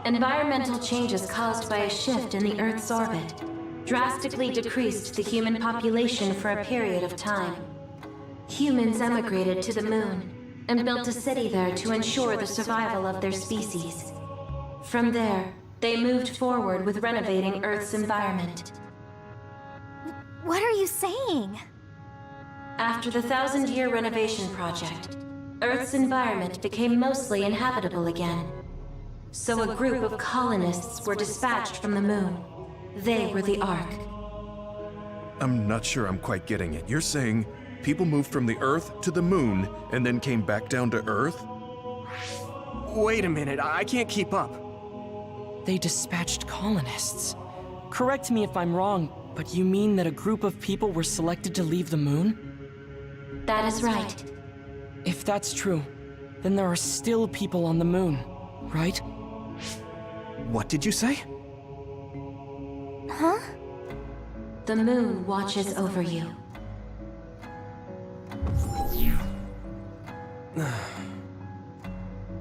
Environmental changes caused by a shift in the Earth's orbit drastically decreased the human population for a period of time. Humans emigrated to the moon and built a city there to ensure the survival of their species. From there, they moved forward with renovating Earth's environment. What are you saying? After the 1,000-year renovation project, Earth's environment became mostly inhabitable again. So a group of colonists were dispatched from the moon. They were the Ark. I'm not sure I'm quite getting it. You're saying people moved from the Earth to the moon and then came back down to Earth? Wait a minute, I can't keep up. They dispatched colonists. Correct me if I'm wrong, but you mean that a group of people were selected to leave the moon? That is right. If that's true, then there are still people on the moon, right? What did you say? Huh? The moon watches over you.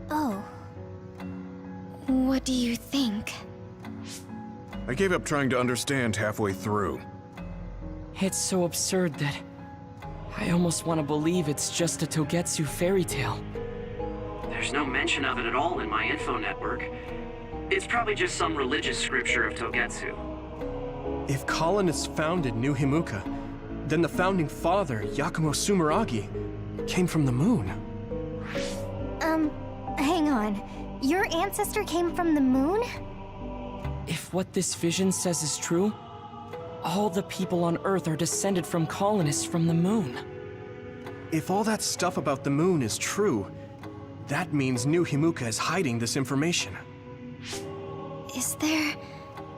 Oh. What do you think? I gave up trying to understand halfway through. It's so absurd that I almost want to believe it's just a Togetsu fairy tale. There's no mention of it at all in my info network. It's probably just some religious scripture of Togetsu. If colonists founded New Himuka, then the founding father, Yakumo Sumeragi, came from the moon. Hang on. Your ancestor came from the moon? If what this vision says is true, all the people on Earth are descended from colonists from the moon. If all that stuff about the moon is true, that means New Himuka is hiding this information. Is there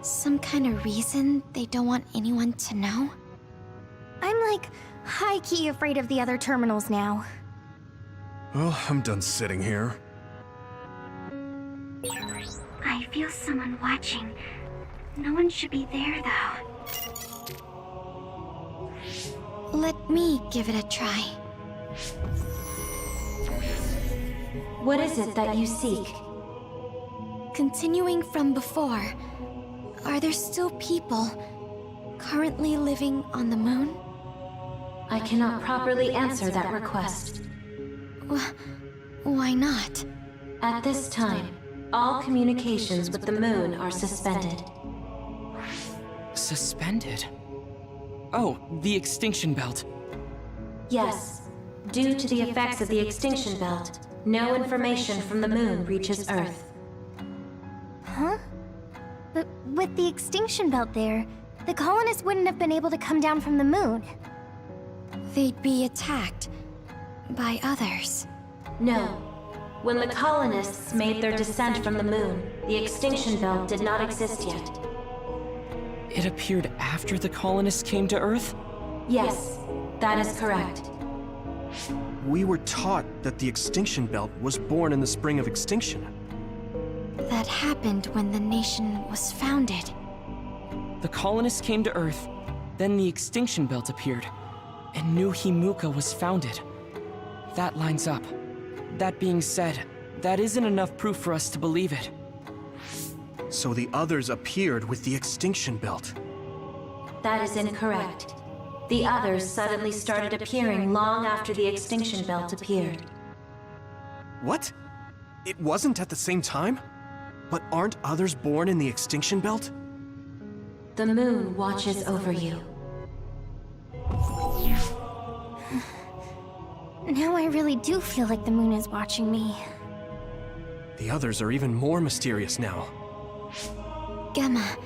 some kind of reason they don't want anyone to know? I'm like high-key afraid of the other terminals now. Well, I'm done sitting here. I feel someone watching. No one should be there, though. Let me give it a try. What is it that you seek? Continuing from before, are there still people currently living on the moon? I cannot properly answer that request. Why not? At this time, all communications with the moon are suspended. Suspended? Oh, the extinction belt. Yes. Due to the effects of the extinction belt, no information from the moon reaches Earth. Huh? But with the extinction belt there, the colonists wouldn't have been able to come down from the moon. They'd be attacked by others. No. When the colonists made their descent from the moon, the extinction belt did not exist yet. It appeared after the colonists came to Earth? Yes, that is correct. We were taught that the extinction belt was born in the spring of extinction. That happened when the nation was founded. The colonists came to Earth, then the extinction belt appeared, and New Himuka was founded. That lines up. That being said, that isn't enough proof for us to believe it. So the others appeared with the extinction belt. That is incorrect. The others suddenly started appearing long after the extinction belt appeared. What? It wasn't at the same time? But aren't others born in the extinction belt? The moon watches over you. Now I really do feel like the moon is watching me. The others are even more mysterious now. Gemma,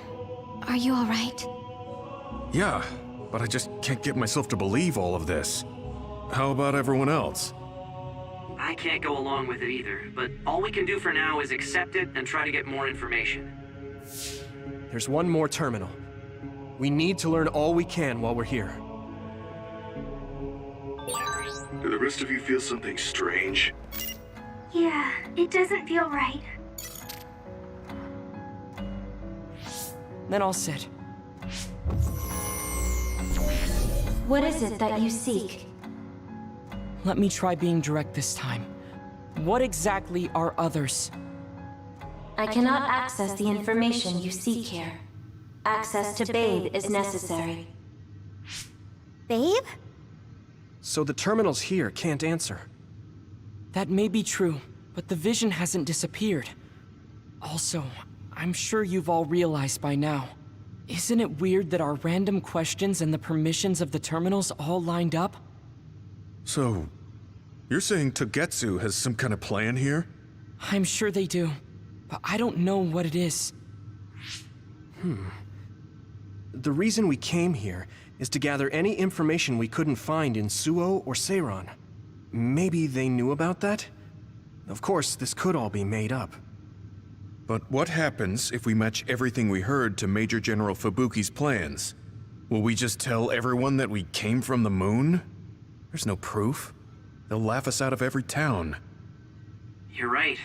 are you alright? Yeah, but I just can't get myself to believe all of this. How about everyone else? I can't go along with it either, but all we can do for now is accept it and try to get more information. There's one more terminal. We need to learn all we can while we're here. Do the rest of you feel something strange? Yeah, it doesn't feel right. Then I'll sit. What is it that you seek? Let me try being direct this time. What exactly are others? I cannot access the information you seek here. Access to Babe is necessary. Babe? So the terminals here can't answer. That may be true, but the vision hasn't disappeared. Also, I'm sure you've all realized by now. Isn't it weird that our random questions and the permissions of the terminals all lined up? So, you're saying Togetsu has some kind of plan here? I'm sure they do, but I don't know what it is. The reason we came here is to gather any information we couldn't find in Suo or Seiran. Maybe they knew about that? Of course, this could all be made up. But what happens if we match everything we heard to Major General Fubuki's plans? Will we just tell everyone that we came from the moon? There's no proof. They'll laugh us out of every town. You're right.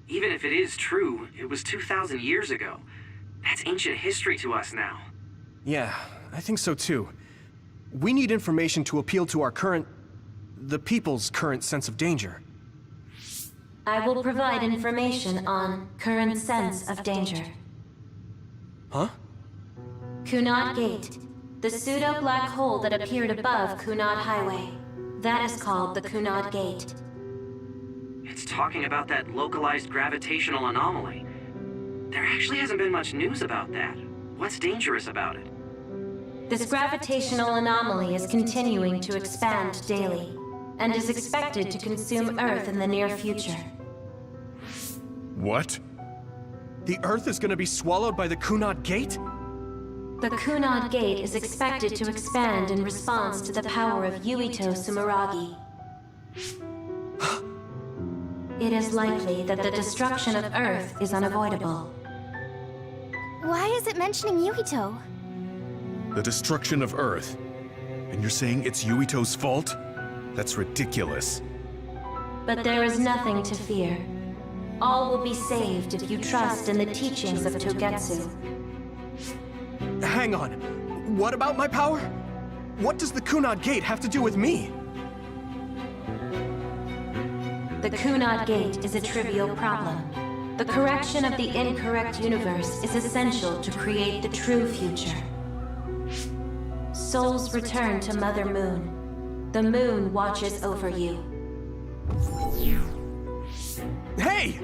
Even if it is true, it was 2,000 years ago. That's ancient history to us now. Yeah, I think so too. We need information to appeal to the people's current sense of danger. I will provide information on current sense of danger. Huh? Kunad Gate, the pseudo-black hole that appeared above Kunad Highway. That is called the Kunad Gate. It's talking about that localized gravitational anomaly. There actually hasn't been much news about that. What's dangerous about it? This gravitational anomaly is continuing to expand daily, and is expected to consume Earth in the near future. What? The Earth is gonna be swallowed by the Kunad Gate? The Kunad Gate is expected to expand in response to the power of Yuito Sumeragi. It is likely that the destruction of Earth is unavoidable. Why is it mentioning Yuito? The destruction of Earth. And you're saying it's Yuito's fault? That's ridiculous. But there is nothing to fear. All will be saved if you trust in the teachings of Togetsu. Hang on. What about my power? What does the Kunad Gate have to do with me? The Kunad Gate is a trivial problem. The correction of the incorrect universe is essential to create the true future. Souls return to Mother Moon. The moon watches over you. Hey!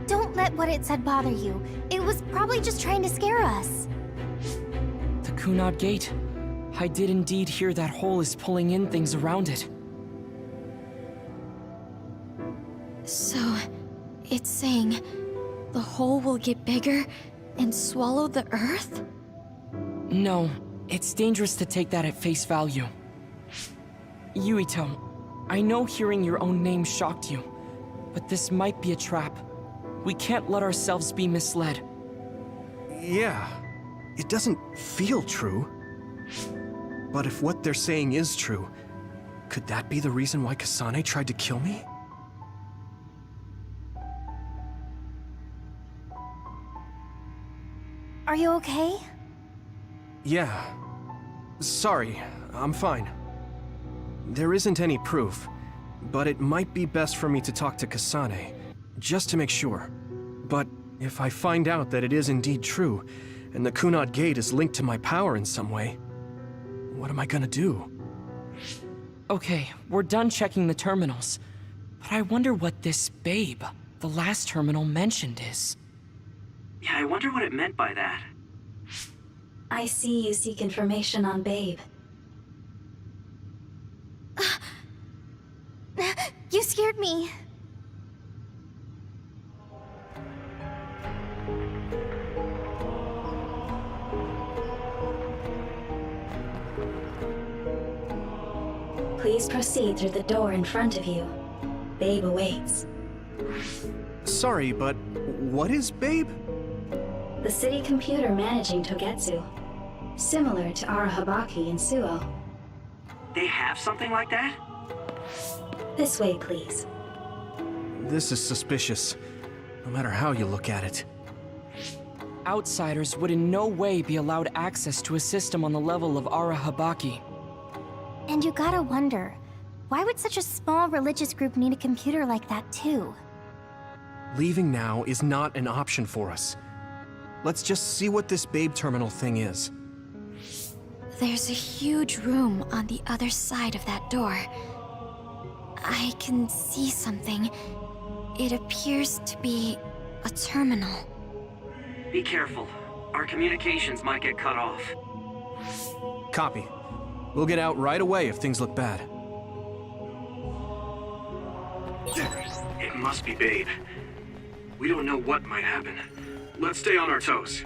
Don't let what it said bother you. It was probably just trying to scare us. The Kunad Gate. I did indeed hear that hole is pulling in things around it. So, it's saying the hole will get bigger and swallow the Earth? No, it's dangerous to take that at face value. Yuito, I know hearing your own name shocked you, but this might be a trap. We can't let ourselves be misled. Yeah, it doesn't feel true. But if what they're saying is true, could that be the reason why Kasane tried to kill me? Are you okay? Yeah. Sorry, I'm fine. There isn't any proof, but it might be best for me to talk to Kasane, just to make sure. But if I find out that it is indeed true, and the Kunad Gate is linked to my power in some way, what am I gonna do? Okay, we're done checking the terminals. But I wonder what this babe, the last terminal mentioned, is. Yeah, I wonder what it meant by that. I see you seek information on Babe. You scared me. Please proceed through the door in front of you. Babe awaits. Sorry, but what is Babe? The city computer managing Togetsu. Similar to Arahabaki and Suo. They have something like that? This way, please. This is suspicious, no matter how you look at it. Outsiders would in no way be allowed access to a system on the level of Arahabaki. And you gotta wonder, why would such a small religious group need a computer like that too? Leaving now is not an option for us. Let's just see what this Babe terminal thing is. There's a huge room on the other side of that door. I can see something. It appears to be a terminal. Be careful. Our communications might get cut off. Copy. We'll get out right away if things look bad. It must be Babe. We don't know what might happen. Let's stay on our toes.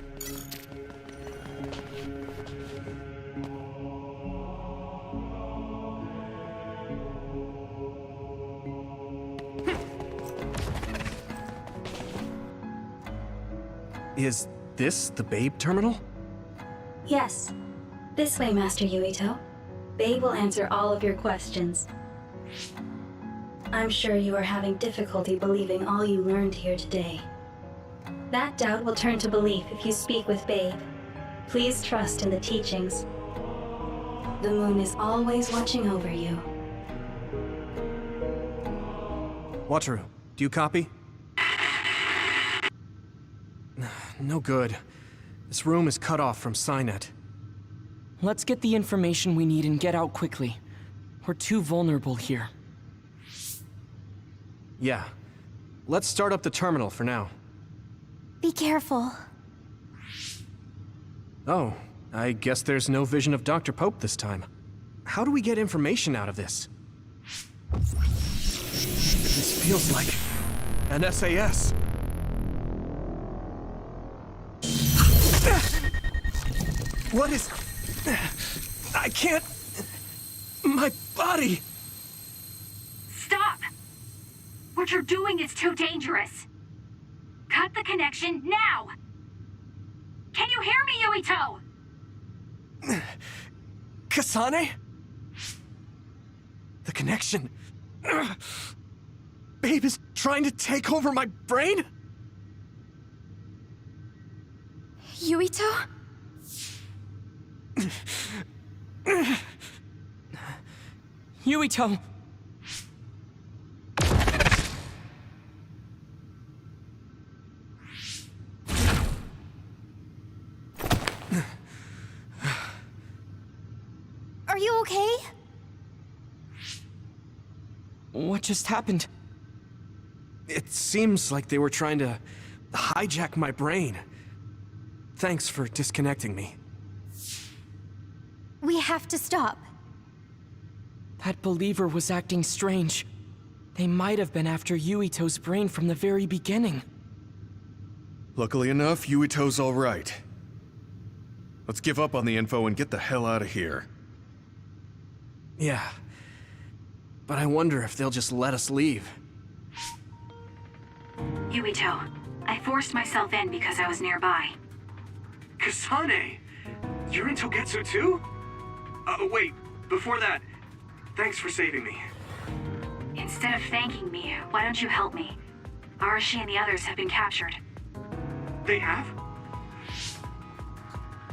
Is this the Babe terminal? Yes. This way, Master Yuito. Babe will answer all of your questions. I'm sure you are having difficulty believing all you learned here today. That doubt will turn to belief if you speak with Babe. Please trust in the teachings. The moon is always watching over you. Wataru, do you copy? No good. This room is cut off from Psynet. Let's get the information we need and get out quickly. We're too vulnerable here. Yeah. Let's start up the terminal for now. Be careful. Oh, I guess there's no vision of Dr. Pope this time. How do we get information out of this? This feels like an SAS. What is... I can't... My body... Stop! What you're doing is too dangerous. Cut the connection now! Can you hear me, Yuito? Kasane? The connection... Babe is trying to take over my brain? Yuito? Yuito! Are you okay? What just happened? It seems like they were trying to hijack my brain. Thanks for disconnecting me. We have to stop. That believer was acting strange. They might have been after Yuito's brain from the very beginning. Luckily enough, Yuito's all right. Let's give up on the info and get the hell out of here. Yeah. But I wonder if they'll just let us leave. Yuito, I forced myself in because I was nearby. Kasane! You're in Togetsu too? Wait, before that, thanks for saving me. Instead of thanking me, why don't you help me? Arashi and the others have been captured. They have?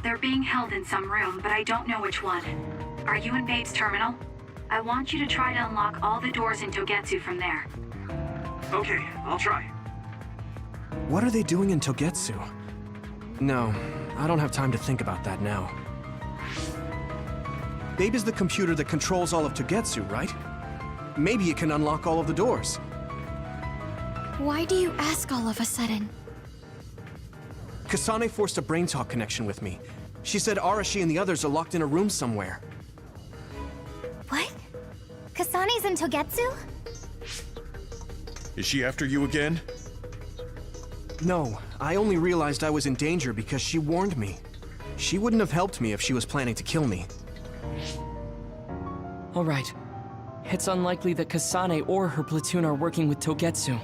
They're being held in some room, but I don't know which one. Are you in Babe's terminal? I want you to try to unlock all the doors in Togetsu from there. Okay, I'll try. What are they doing in Togetsu? No, I don't have time to think about that now. Babe is the computer that controls all of Togetsu, right? Maybe it can unlock all of the doors. Why do you ask all of a sudden? Kasane forced a brain talk connection with me. She said Arashi and the others are locked in a room somewhere. What? Kasane's in Togetsu? Is she after you again? No, I only realized I was in danger because she warned me. She wouldn't have helped me if she was planning to kill me. All right. It's unlikely that Kasane or her platoon are working with Togetsu.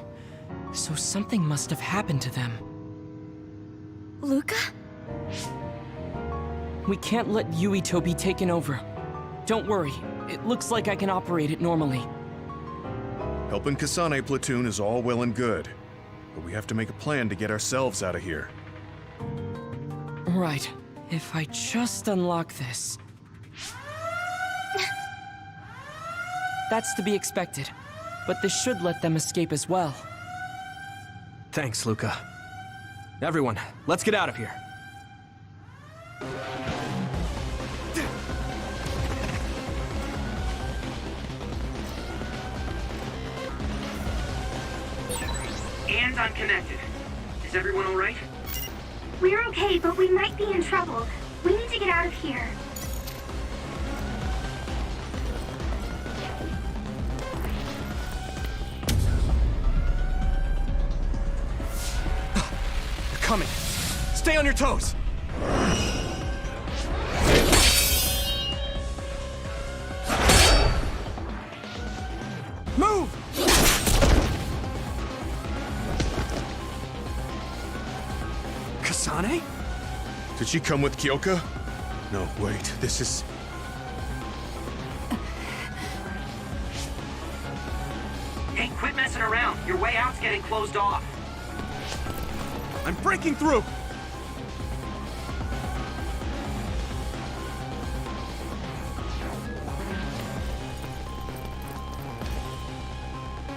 So something must have happened to them. Luca? We can't let Yuito be taken over. Don't worry. It looks like I can operate it normally. Helping Kasane platoon is all well and good, but we have to make a plan to get ourselves out of here. Right. If I just unlock this... That's to be expected. But this should let them escape as well. Thanks, Luca. Everyone, let's get out of here. And I'm connected. Is everyone all right? We're okay, but we might be in trouble. We need to get out of here. They're coming. Stay on your toes. Move! Kasane? Did she come with Kyoka? No, wait, this is... Hey, quit messing around. Your way out's getting closed off. I'm breaking through!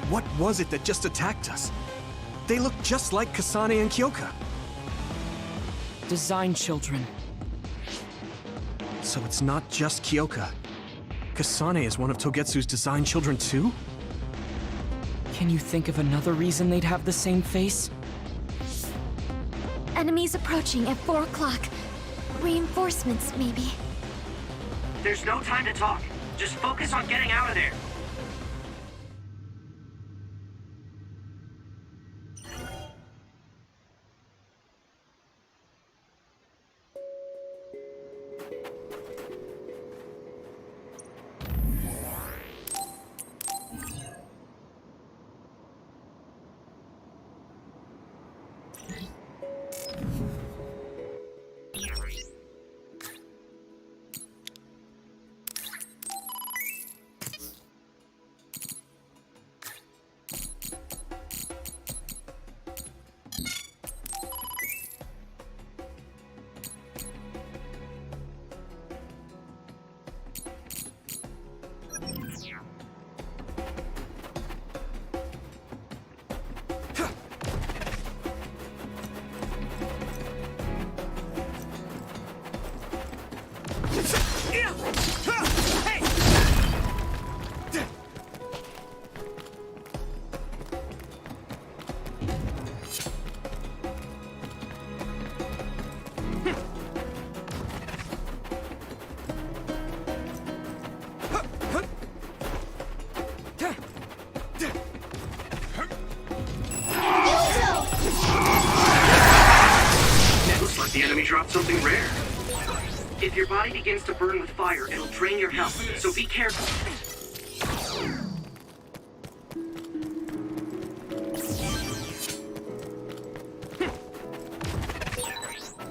What was it that just attacked us? They look just like Kasane and Kyoka. Design children. So it's not just Kyoka. Kasane is one of Togetsu's design children too? Can you think of another reason they'd have the same face? Enemies approaching at 4 o'clock. Reinforcements, maybe. There's no time to talk. Just focus on getting out of there. The enemy dropped something rare. If your body begins to burn with fire, it'll drain your health, so be careful.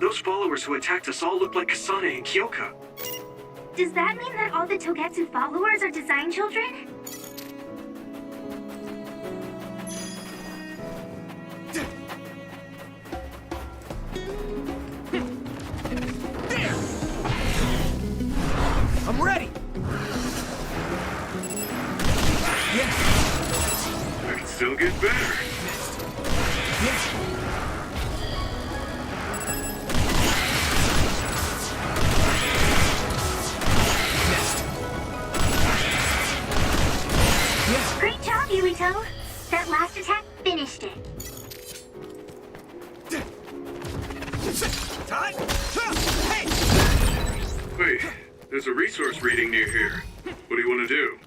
Those followers who attacked us all look like Kasane and Kyoka. Does that mean that all the Togetsu followers are design children? I'm ready! I can still get better. Great job, Yuito. That last attack finished it. Wait, there's a resource reading near here. What do you want to do?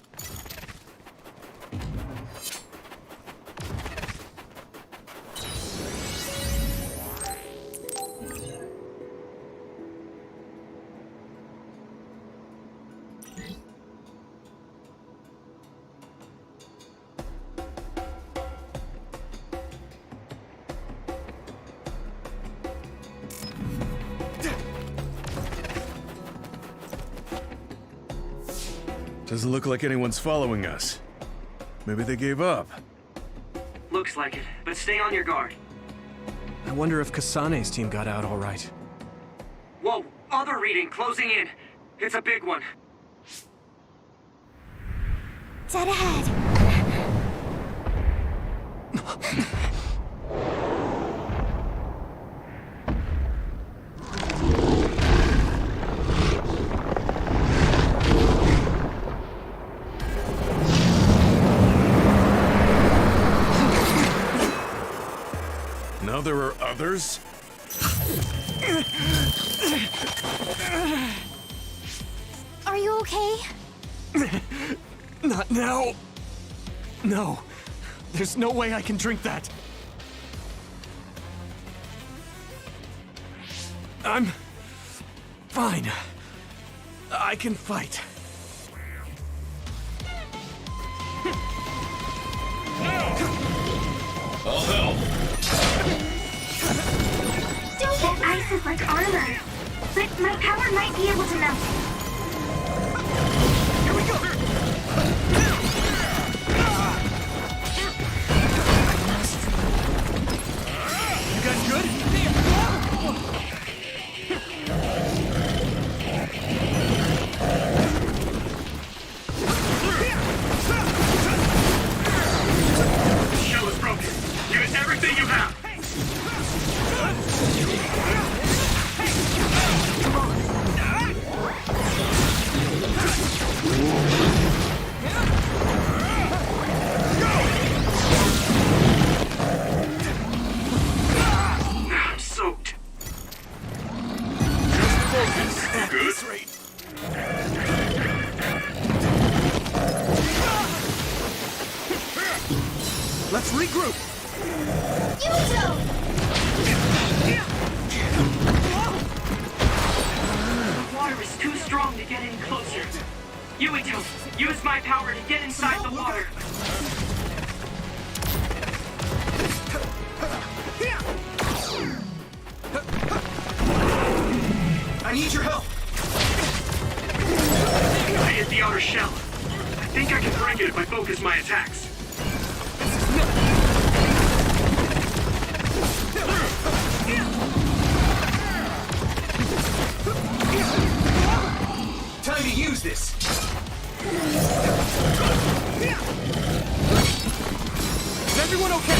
Doesn't look like anyone's following us. Maybe they gave up. Looks like it, but stay on your guard. I wonder if Kasane's team got out all right. Whoa, other reading closing in. It's a big one. Dead ahead. Now there are others? Are you okay? Not now. No. There's no way I can drink that. I'm fine. I can fight. Don't get like armor. But my power might be able to melt it. Here we go! You guys good? The shell is broken. Give it everything you have. I'm soaked. Good. Let's regroup! Yuito! The water is too strong to get any closer. Yuito, use my power to get inside the water. I need your help! I hit the outer shell. I think I can break it if I focus my attacks. Time to use this! Is everyone okay?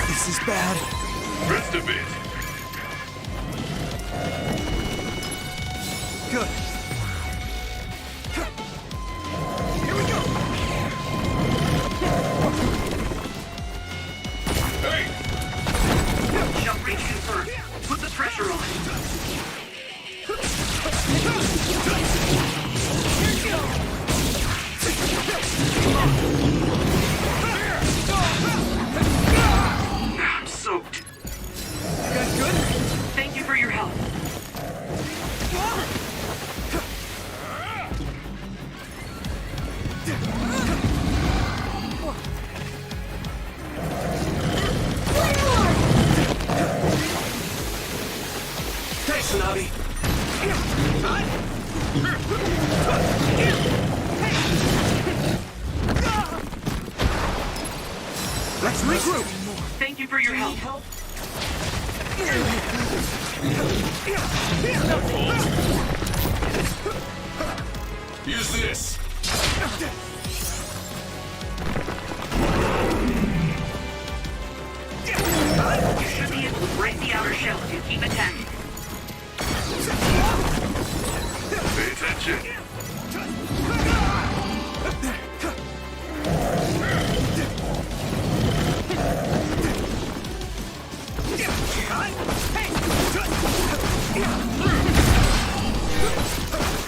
This is bad. Rest a bit. Good. Here we go! Hey! Shell breach confirmed. Put the pressure on. I'm soaked. You guys good? Thank you for your help. Thanks, Navi. Let's regroup. Thank you for your help. Use this. You should be able to break the outer shell if you keep attacking. Pay attention.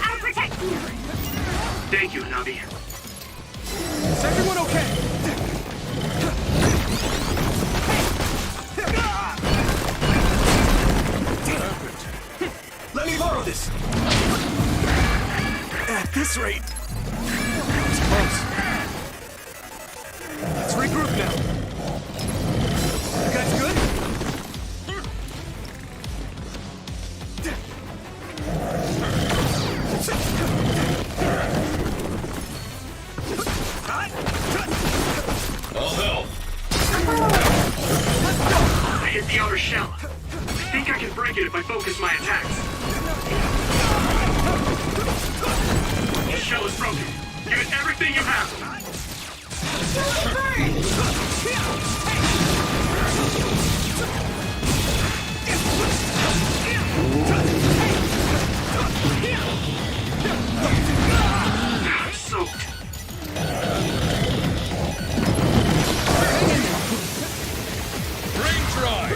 I'll protect you! Thank you, Navi. Is everyone okay? Let me borrow this. At this rate. That was close. Let's regroup now. You guys good? I'll help. I hit the outer shell. I think I can break it if I focus my attacks. The shell is broken. Give it everything you have. I'm soaked. Brain dry.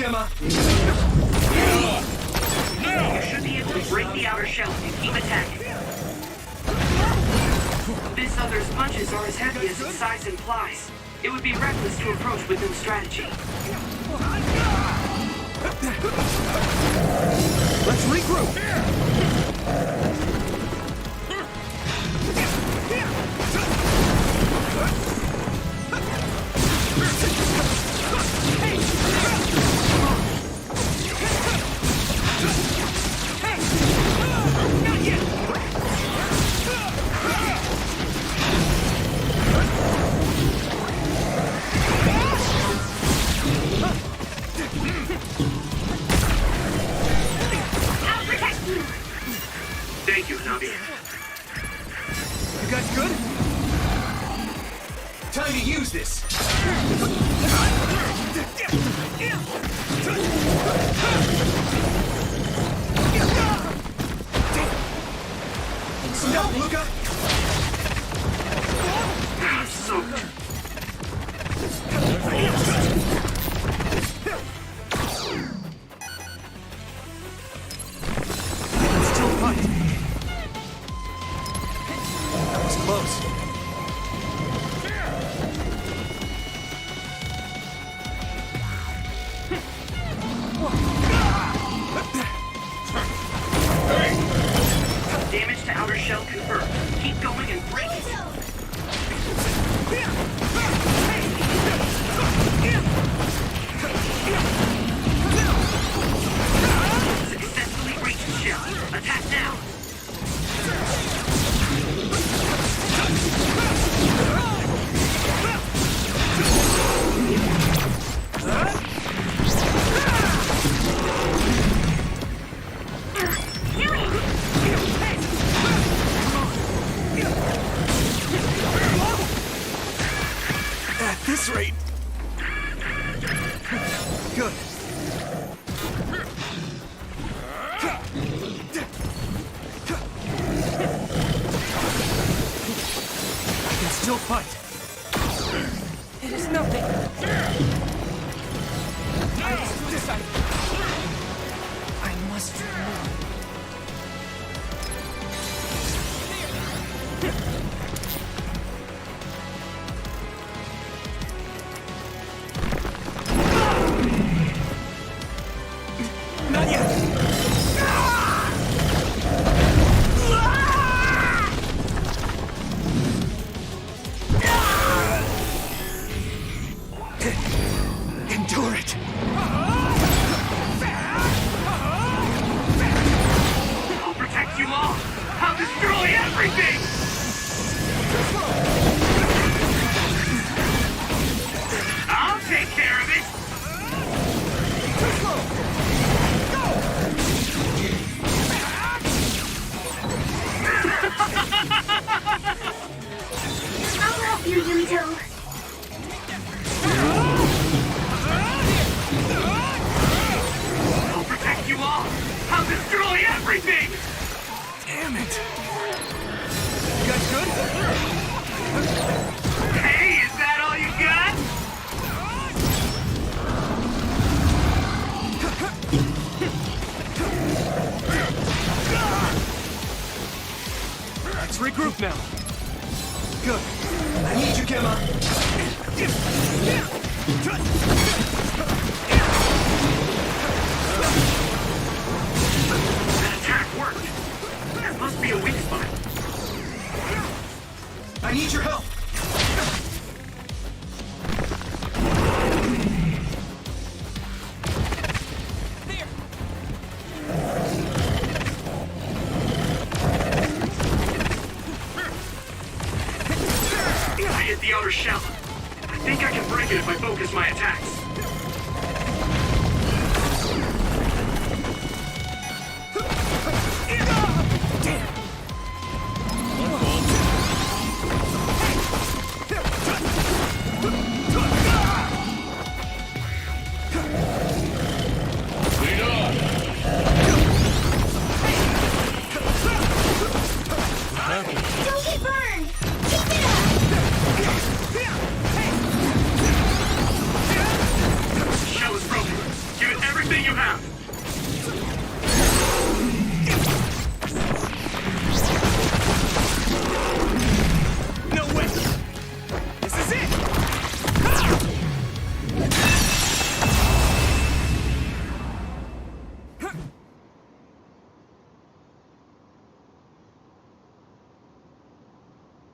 Gemma! You should be able to break the outer shell if you keep attacking. This other's punches are as heavy as its size implies. It would be reckless to approach with no strategy. Let's regroup! Thank you, Navi. You guys good? Time to use this! Stop, Luca! I'm soaked. Still fight! That was close. Damage to outer shell confirmed. Keep going and break it. Successfully breached shell. Attack now. At this rate... Good. I can still fight. It is nothing. I was suicidal. I must remove. Not yet! Endure it! I'll protect you all. I'll destroy everything. I'll take care of it. I'll help you, Yuito. I'll protect you all. I'll destroy everything. Damn it! You guys good? Hey, is that all you got? Let's regroup now. Good. I need you, Gemma. That attack worked. There must be a weak spot. I need your help. I hit the outer shell. I think I can break it if I focus my attacks. Don't get burned! Keep it up!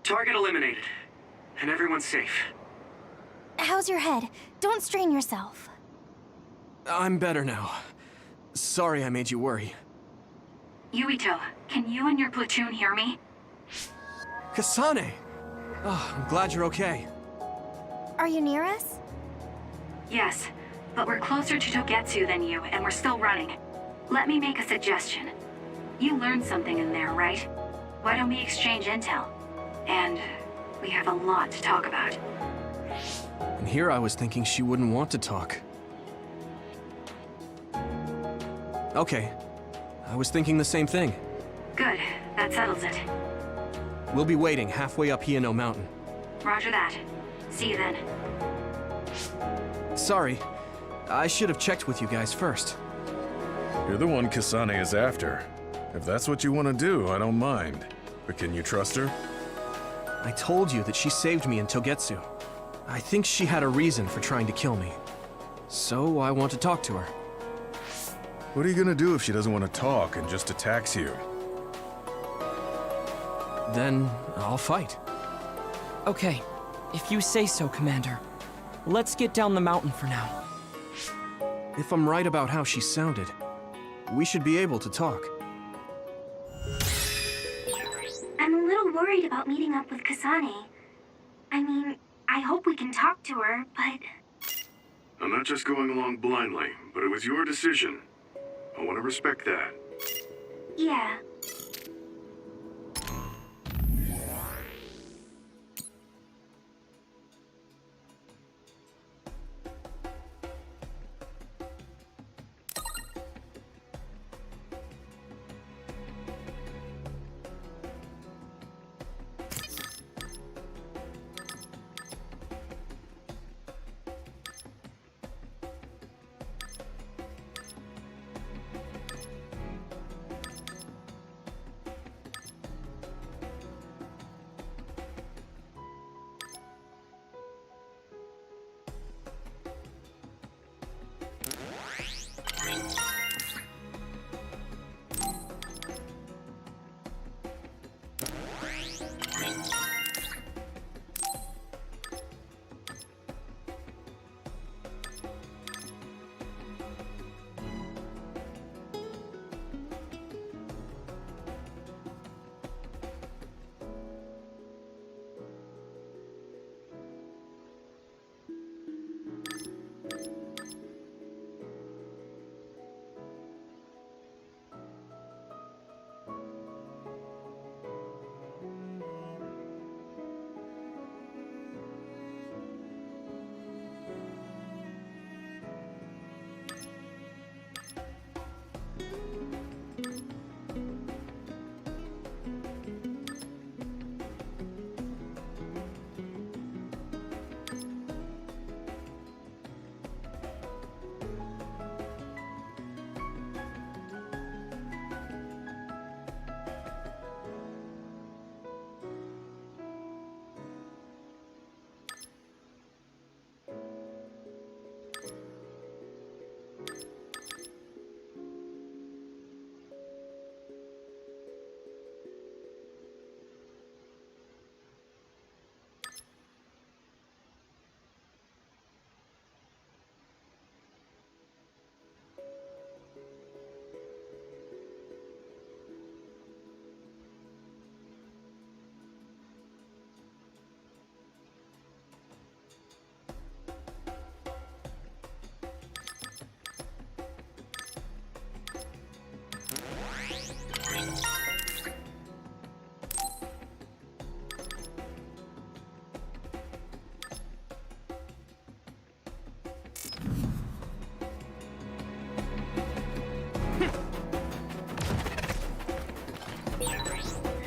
Target eliminated. And everyone's safe. How's your head? Don't strain yourself. I'm better now. Sorry I made you worry. Yuito, can you and your platoon hear me? Kasane! Oh, I'm glad you're okay. Are you near us? Yes, but we're closer to Togetsu than you, and we're still running. Let me make a suggestion. You learned something in there, right? Why don't we exchange intel? And we have a lot to talk about. And here I was thinking she wouldn't want to talk. Okay. I was thinking the same thing. Good, that settles it. We'll be waiting halfway up Hiano Mountain. Roger that. See you then. Sorry. I should have checked with you guys first. You're the one Kasane is after. If that's what you want to do, I don't mind. But can you trust her? I told you that she saved me in Togetsu. I think she had a reason for trying to kill me. So I want to talk to her. What are you gonna do if she doesn't want to talk and just attacks you? Then I'll fight. Okay, if you say so, Commander. Let's get down the mountain for now. If I'm right about how she sounded, we should be able to talk. I'm a little worried about meeting up with Kasane. I mean, I hope we can talk to her, but... I'm not just going along blindly, but it was your decision. I want to respect that. yeah.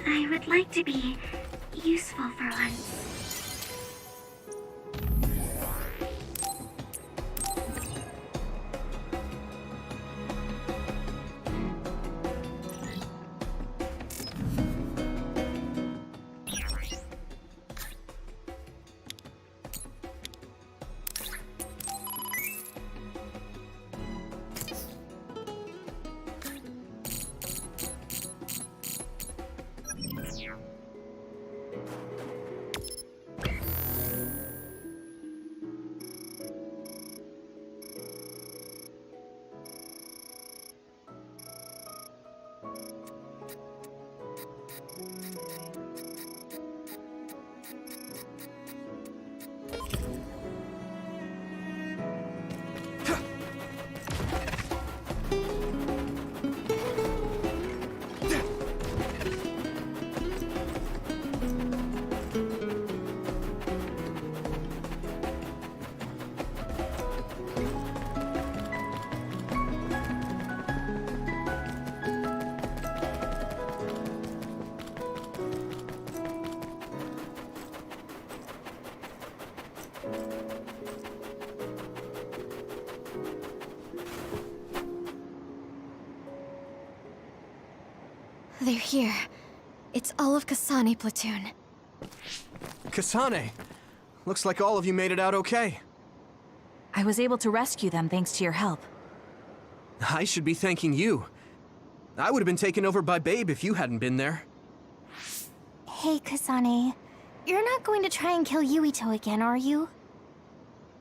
I would like to be useful for once. They're here. It's all of Kasane platoon. Kasane! Looks like all of you made it out okay. I was able to rescue them thanks to your help. I should be thanking you. I would have been taken over by Babe if you hadn't been there. Hey, Kasane. You're not going to try and kill Yuito again, are you?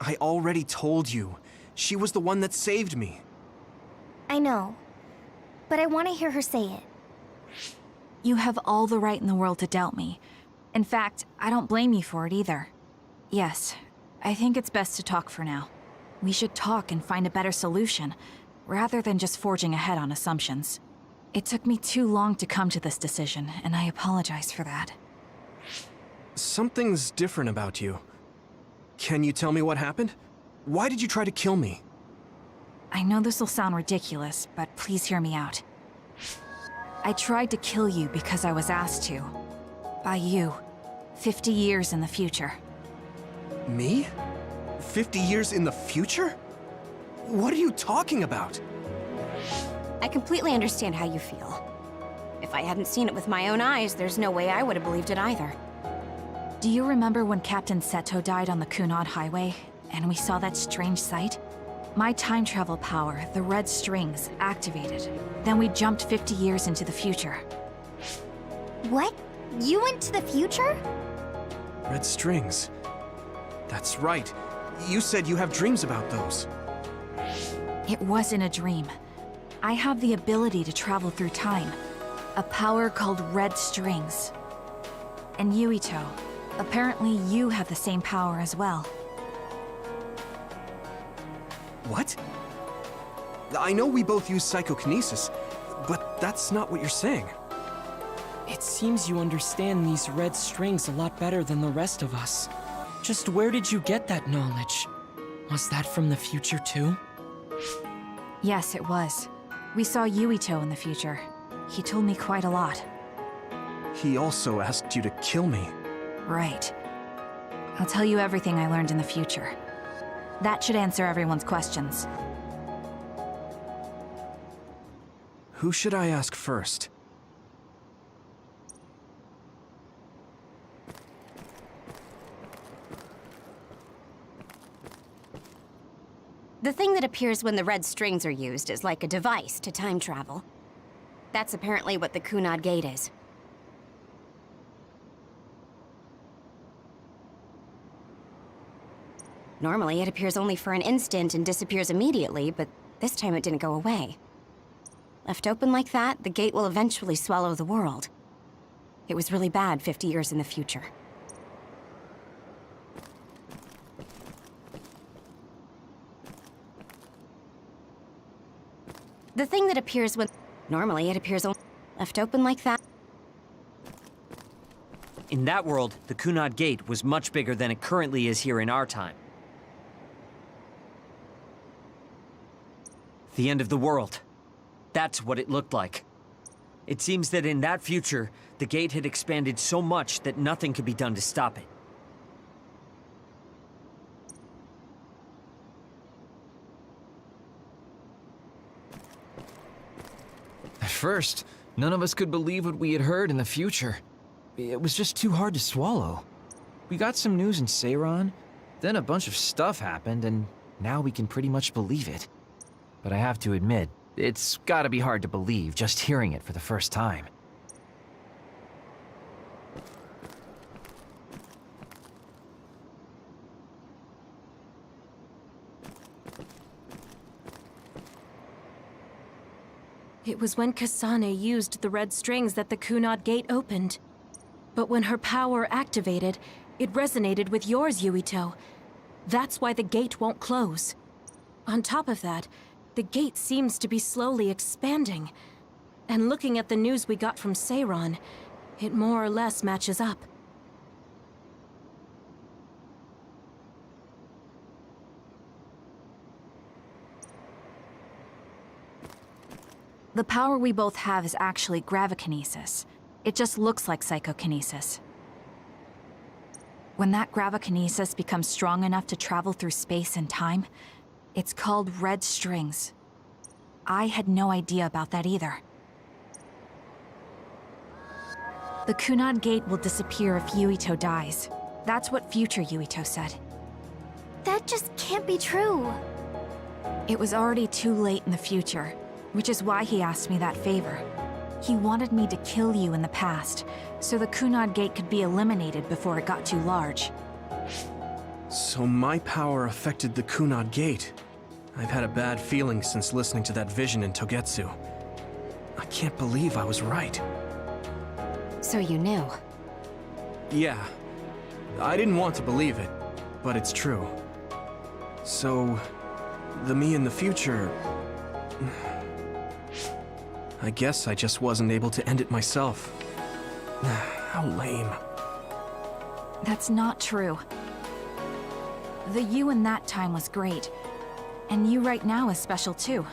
I already told you. She was the one that saved me. I know. But I want to hear her say it. You have all the right in the world to doubt me. In fact, I don't blame you for it either. Yes, I think it's best to talk for now. We should talk and find a better solution, rather than just forging ahead on assumptions. It took me too long to come to this decision, and I apologize for that. Something's different about you. Can you tell me what happened? Why did you try to kill me? I know this will sound ridiculous, but please hear me out. I tried to kill you because I was asked to. By you. 50 years in the future. Me? 50 years in the future? What are you talking about? I completely understand how you feel. If I hadn't seen it with my own eyes, there's no way I would have believed it either. Do you remember when Captain Seto died on the Kunad Highway, and we saw that strange sight? My time travel power, the red strings, activated. Then we jumped 50 years into the future. What? You went to the future? Red strings. That's right. You said you have dreams about those. It wasn't a dream. I have the ability to travel through time. A power called red strings. And Yuito, apparently you have the same power as well. What? I know we both use psychokinesis, but that's not what you're saying. It seems you understand these red strings a lot better than the rest of us. Just where did you get that knowledge? Was that from the future too? Yes, it was. We saw Yuito in the future. He told me quite a lot. He also asked you to kill me. Right. I'll tell you everything I learned in the future. That should answer everyone's questions. Who should I ask first? The thing that appears when the red strings are used is like a device to time travel. That's apparently what the Kunad Gate is. Normally, it appears only for an instant and disappears immediately, but this time it didn't go away. Left open like that, the gate will eventually swallow the world. It was really bad 50 years in the future. The thing that appears when... Normally, it appears only... Left open like that. In that world, the Kunad Gate was much bigger than it currently is here in our time. The end of the world. That's what it looked like. It seems that in that future, the gate had expanded so much that nothing could be done to stop it. At first, none of us could believe what we had heard in the future. It was just too hard to swallow. We got some news in Seiran, then a bunch of stuff happened, and now we can pretty much believe it. But I have to admit, it's gotta be hard to believe just hearing it for the first time. It was when Kasane used the red strings that the Kunad Gate opened. But when her power activated, it resonated with yours, Yuito. That's why the gate won't close. On top of that, the gate seems to be slowly expanding. And looking at the news we got from Seiran, it more or less matches up. The power we both have is actually gravikinesis. It just looks like psychokinesis. When that gravikinesis becomes strong enough to travel through space and time, it's called red strings. I had no idea about that either. The Kunad Gate will disappear if Yuito dies. That's what future Yuito said. That just can't be true. It was already too late in the future, which is why he asked me that favor. He wanted me to kill you in the past, so the Kunad Gate could be eliminated before it got too large. So my power affected the Kunad Gate. I've had a bad feeling since listening to that vision in Togetsu. I can't believe I was right. So you knew. Yeah. I didn't want to believe it, but it's true. So, the me in the future... I guess I just wasn't able to end it myself. How lame. That's not true. The you in that time was great, and you right now is special too.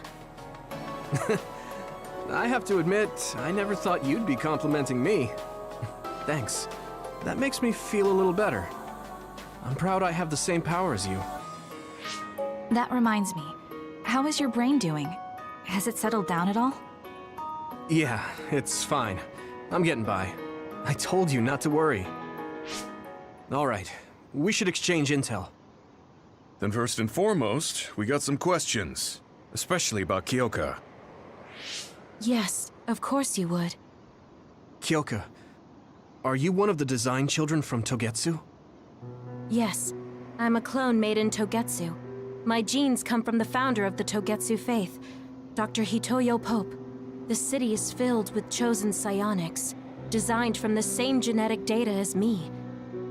I have to admit, I never thought you'd be complimenting me. Thanks. That makes me feel a little better. I'm proud I have the same power as you. That reminds me, how is your brain doing? Has it settled down at all? Yeah, it's fine. I'm getting by. I told you not to worry. All right, we should exchange intel. Then first and foremost, we got some questions. Especially about Kyoka. Yes, of course you would. Kyoka, are you one of the design children from Togetsu? Yes, I'm a clone made in Togetsu. My genes come from the founder of the Togetsu faith, Dr. Hitoyo Pope. The city is filled with chosen psionics, designed from the same genetic data as me.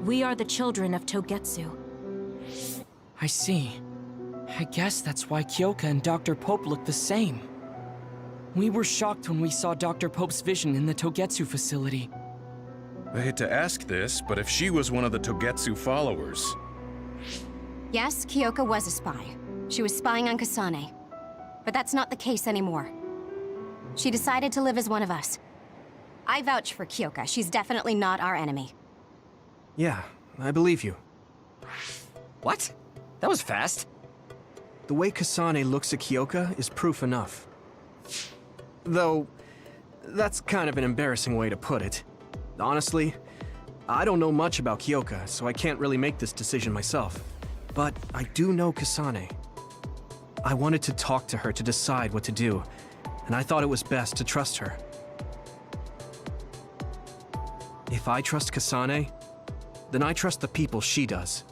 We are the children of Togetsu. I see. I guess that's why Kyoka and Dr. Pope look the same. We were shocked when we saw Dr. Pope's vision in the Togetsu facility. I hate to ask this, but if she was one of the Togetsu followers... Yes, Kyoka was a spy. She was spying on Kasane. But that's not the case anymore. She decided to live as one of us. I vouch for Kyoka. She's definitely not our enemy. Yeah, I believe you. What? That was fast. The way Kasane looks at Kyoka is proof enough. Though, that's kind of an embarrassing way to put it. Honestly, I don't know much about Kyoka, so I can't really make this decision myself. But I do know Kasane. I wanted to talk to her to decide what to do, and I thought it was best to trust her. If I trust Kasane, then I trust the people she does.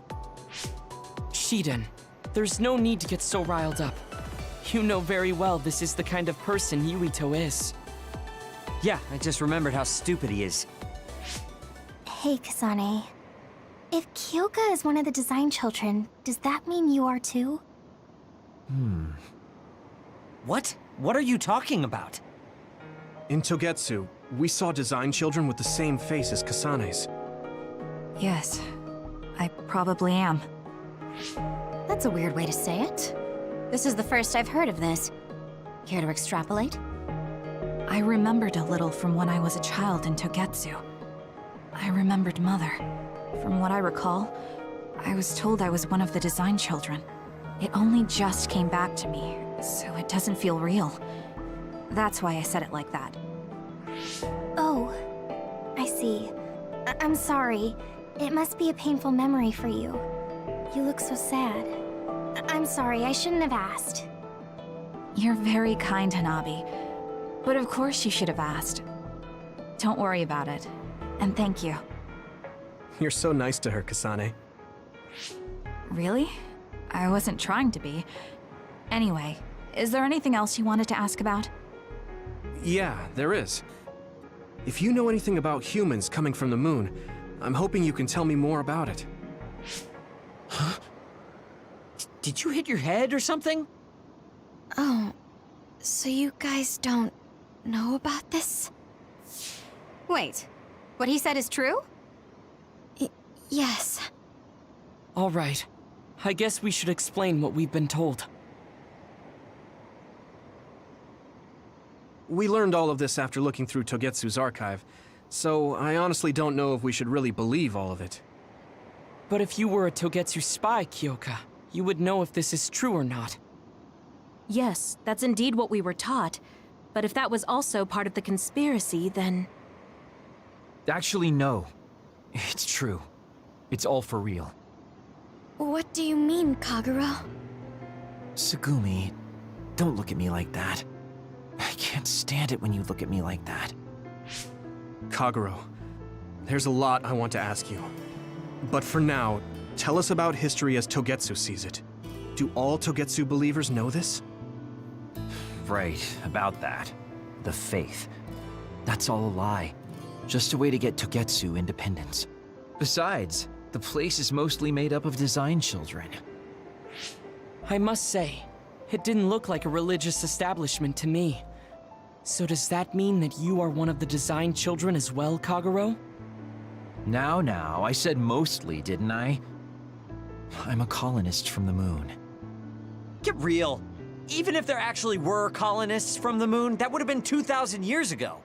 Shiden, there's no need to get so riled up. You know very well this is the kind of person Yuito is. Yeah, I just remembered how stupid he is. Hey, Kasane. If Kyoka is one of the design children, does that mean you are too? What? What are you talking about? In Togetsu, we saw design children with the same face as Kasane's. Yes, I probably am. That's a weird way to say it. This is the first I've heard of this. Care to extrapolate? I remembered a little from when I was a child in Togetsu. I remembered Mother. From what I recall, I was told I was one of the design children. It only just came back to me, so it doesn't feel real. That's why I said it like that. Oh, I see. I'm sorry. It must be a painful memory for you. You look so sad. I'm sorry, I shouldn't have asked. You're very kind, Hanabi. But of course you should have asked. Don't worry about it. And thank you. You're so nice to her, Kasane. Really? I wasn't trying to be. Anyway, is there anything else you wanted to ask about? Yeah, there is. If you know anything about humans coming from the moon, I'm hoping you can tell me more about it. Huh? Did you hit your head or something? Oh, so you guys don't know about this? Wait, what he said is true? Yes. All right. I guess we should explain what we've been told. We learned all of this after looking through Togetsu's archive, so I honestly don't know if we should really believe all of it. But if you were a Togetsu spy, Kyoka, you would know if this is true or not. Yes, that's indeed what we were taught. But if that was also part of the conspiracy, then... Actually, no. It's true. It's all for real. What do you mean, Kagero? Tsugumi, don't look at me like that. I can't stand it when you look at me like that. Kagero, there's a lot I want to ask you. But for now, tell us about history as Togetsu sees it. Do all Togetsu believers know this? Right, about that. The faith. That's all a lie. Just a way to get Togetsu independence. Besides, the place is mostly made up of design children. I must say, it didn't look like a religious establishment to me. So does that mean that you are one of the design children as well, Kagero? Now, I said mostly, didn't I? I'm a colonist from the moon. Get real. Even if there actually were colonists from the moon, that would have been 2,000 years ago.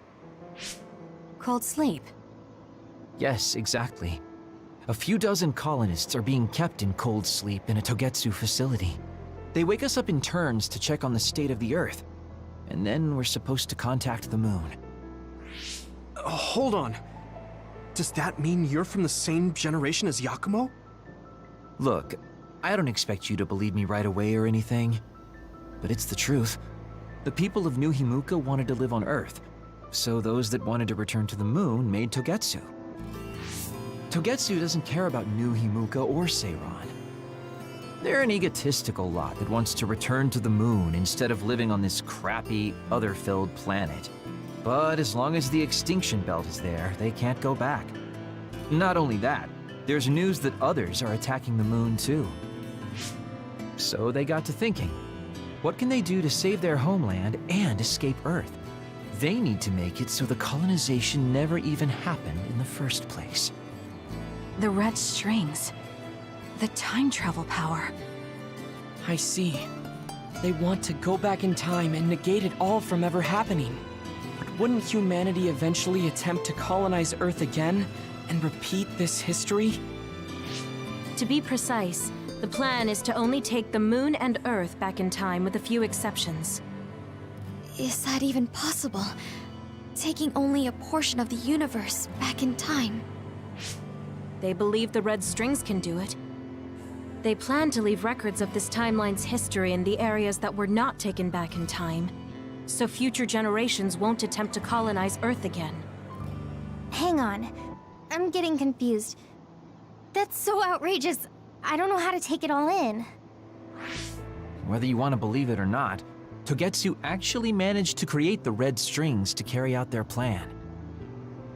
Cold sleep. Yes, exactly. A few dozen colonists are being kept in cold sleep in a Togetsu facility. They wake us up in turns to check on the state of the Earth, and then we're supposed to contact the moon. Hold on. Does that mean you're from the same generation as Yakumo? Look, I don't expect you to believe me right away or anything, but it's the truth. The people of New Himuka wanted to live on Earth, so those that wanted to return to the moon made Togetsu. Togetsu doesn't care about New Himuka or Seiron. They're an egotistical lot that wants to return to the moon instead of living on this crappy, other-filled planet. But as long as the extinction belt is there, they can't go back. Not only that, there's news that others are attacking the moon too. So they got to thinking, what can they do to save their homeland and escape Earth? They need to make it so the colonization never even happened in the first place. The red strings. The time travel power. I see. They want to go back in time and negate it all from ever happening. But wouldn't humanity eventually attempt to colonize Earth again and repeat this history? To be precise, the plan is to only take the moon and Earth back in time with a few exceptions. Is that even possible? Taking only a portion of the universe back in time. They believe the red strings can do it. They plan to leave records of this timeline's history in the areas that were not taken back in time, so future generations won't attempt to colonize Earth again. Hang on. I'm getting confused. That's so outrageous. I don't know how to take it all in. Whether you want to believe it or not, Togetsu actually managed to create the red strings to carry out their plan.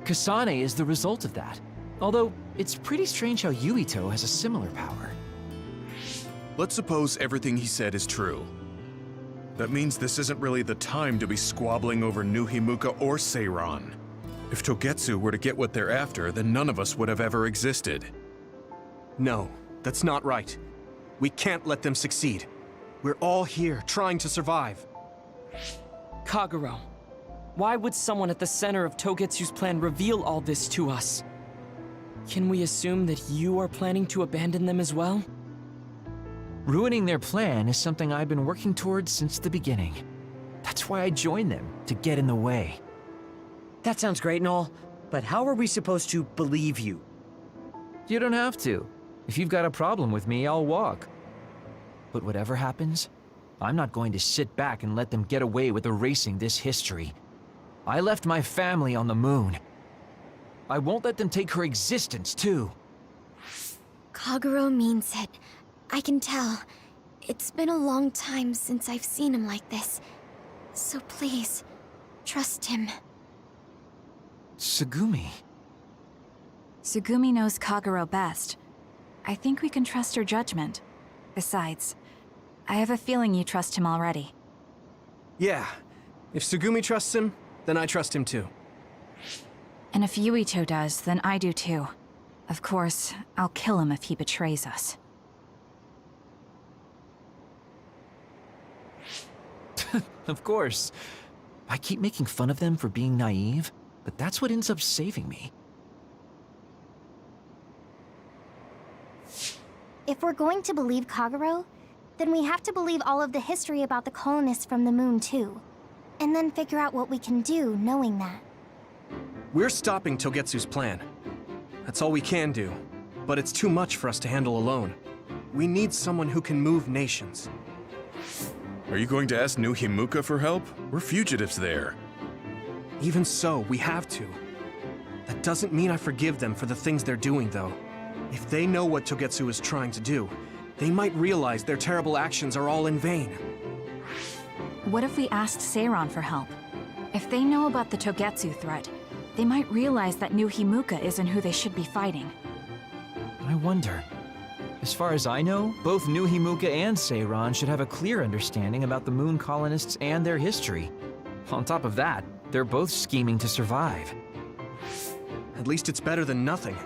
Kasane is the result of that, although it's pretty strange how Yuito has a similar power. Let's suppose everything he said is true. That means this isn't really the time to be squabbling over New Himuka or Seiron. If Togetsu were to get what they're after, then none of us would have ever existed. No, that's not right. We can't let them succeed. We're all here trying to survive. Kagero, why would someone at the center of Togetsu's plan reveal all this to us? Can we assume that you are planning to abandon them as well? Ruining their plan is something I've been working towards since the beginning. That's why I joined them, to get in the way. That sounds great and all, but how are we supposed to believe you? You don't have to. If you've got a problem with me, I'll walk. But whatever happens, I'm not going to sit back and let them get away with erasing this history. I left my family on the moon. I won't let them take her existence, too. Kagero means it. I can tell. It's been a long time since I've seen him like this. So please, trust him. Tsugumi. Tsugumi knows Kagero best. I think we can trust her judgment. Besides, I have a feeling you trust him already. Yeah. If Tsugumi trusts him, then I trust him too. And if Yuito does, then I do too. Of course, I'll kill him if he betrays us. Of course. I keep making fun of them for being naive, but that's what ends up saving me. If we're going to believe Kagero, then we have to believe all of the history about the colonists from the moon too. And then figure out what we can do knowing that. We're stopping Togetsu's plan. That's all we can do, but it's too much for us to handle alone. We need someone who can move nations. Are you going to ask New Himuka for help? We're fugitives there. Even so, we have to. That doesn't mean I forgive them for the things they're doing, though. If they know what Togetsu is trying to do, they might realize their terrible actions are all in vain. What if we asked Seiran for help? If they know about the Togetsu threat, they might realize that New Himuka isn't who they should be fighting. I wonder. As far as I know, both New Himuka and Seiran should have a clear understanding about the Moon colonists and their history. On top of that, they're both scheming to survive. At least it's better than nothing.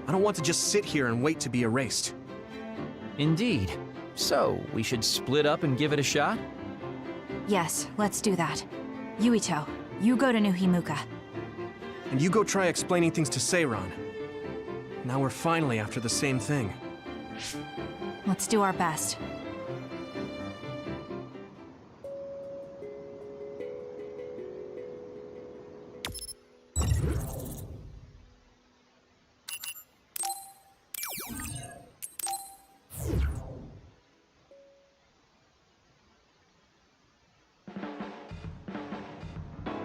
I don't want to just sit here and wait to be erased. Indeed. So, we should split up and give it a shot? Yes, let's do that. Yuito, you go to New Himuka. And you go try explaining things to Seiran. Now we're finally after the same thing. Let's do our best.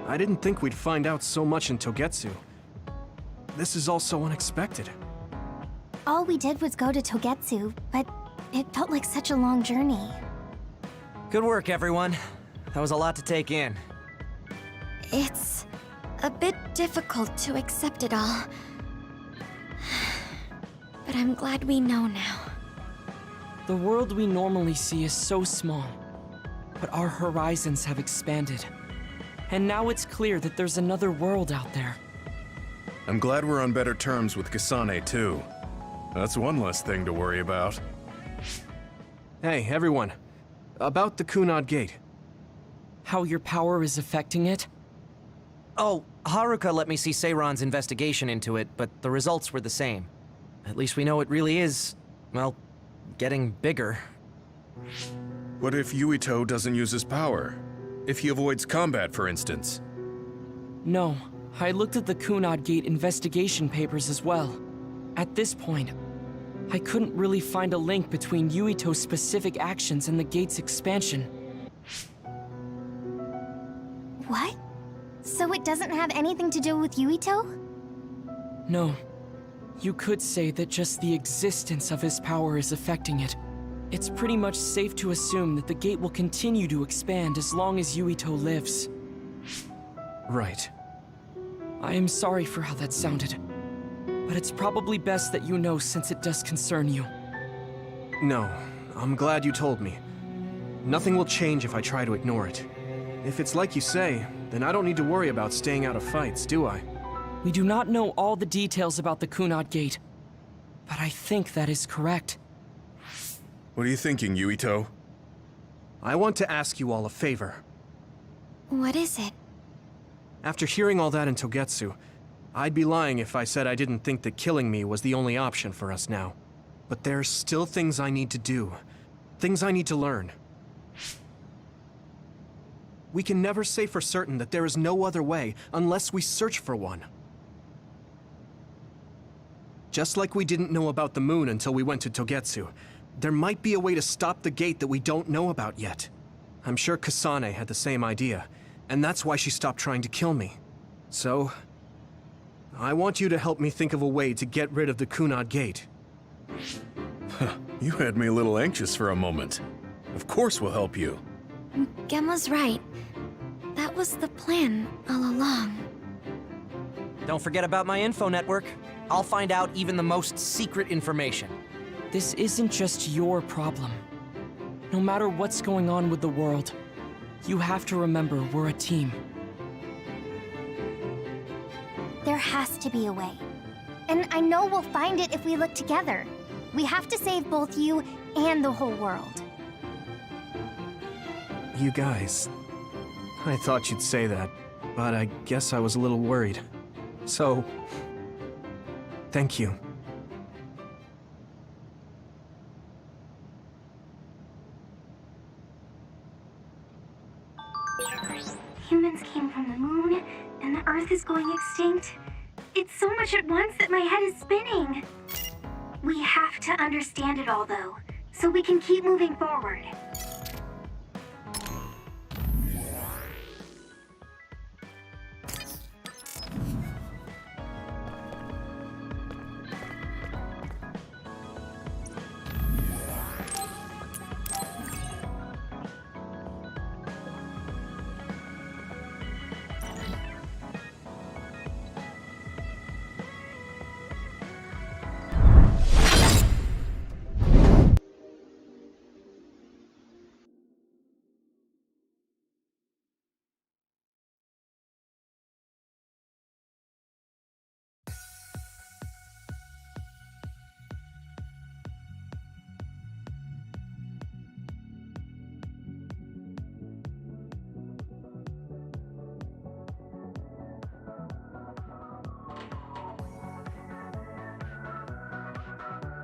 I didn't think we'd find out so much in Togetsu. This is all so unexpected. All we did was go to Togetsu, but it felt like such a long journey. Good work, everyone. That was a lot to take in. It's a bit difficult to accept it all. But I'm glad we know now. The world we normally see is so small, but our horizons have expanded. And now it's clear that there's another world out there. I'm glad we're on better terms with Kasane, too. That's one less thing to worry about. Hey, everyone. About the Kunad Gate. How your power is affecting it? Oh, Haruka let me see Seiran's investigation into it, but the results were the same. At least we know it really is, well, getting bigger. What if Yuito doesn't use his power? If he avoids combat, for instance? No, I looked at the Kunad Gate investigation papers as well. At this point, I couldn't really find a link between Yuito's specific actions and the gate's expansion. What? So it doesn't have anything to do with Yuito? No. You could say that just the existence of his power is affecting it. It's pretty much safe to assume that the gate will continue to expand as long as Yuito lives. Right. I am sorry for how that sounded, but it's probably best that you know since it does concern you. No, I'm glad you told me. Nothing will change if I try to ignore it. If it's like you say, then I don't need to worry about staying out of fights, do I? We do not know all the details about the Kunad Gate, but I think that is correct. What are you thinking, Yuito? I want to ask you all a favor. What is it? After hearing all that in Togetsu, I'd be lying if I said I didn't think that killing me was the only option for us now. But there's still things I need to do. Things I need to learn. We can never say for certain that there is no other way unless we search for one. Just like we didn't know about the moon until we went to Togetsu, there might be a way to stop the gate that we don't know about yet. I'm sure Kasane had the same idea, and that's why she stopped trying to kill me. So, I want you to help me think of a way to get rid of the Kunad Gate. You had me a little anxious for a moment. Of course we'll help you. Gemma's right. That was the plan all along. Don't forget about my info network. I'll find out even the most secret information. This isn't just your problem. No matter what's going on with the world, you have to remember we're a team. There has to be a way. And I know we'll find it if we look together. We have to save both you and the whole world. You guys... I thought you'd say that, but I guess I was a little worried. So... thank you. Humans came from the moon, and the Earth Earth is going extinct? It's so much at once that my head is spinning. We have to understand it all, though, so we can keep moving forward.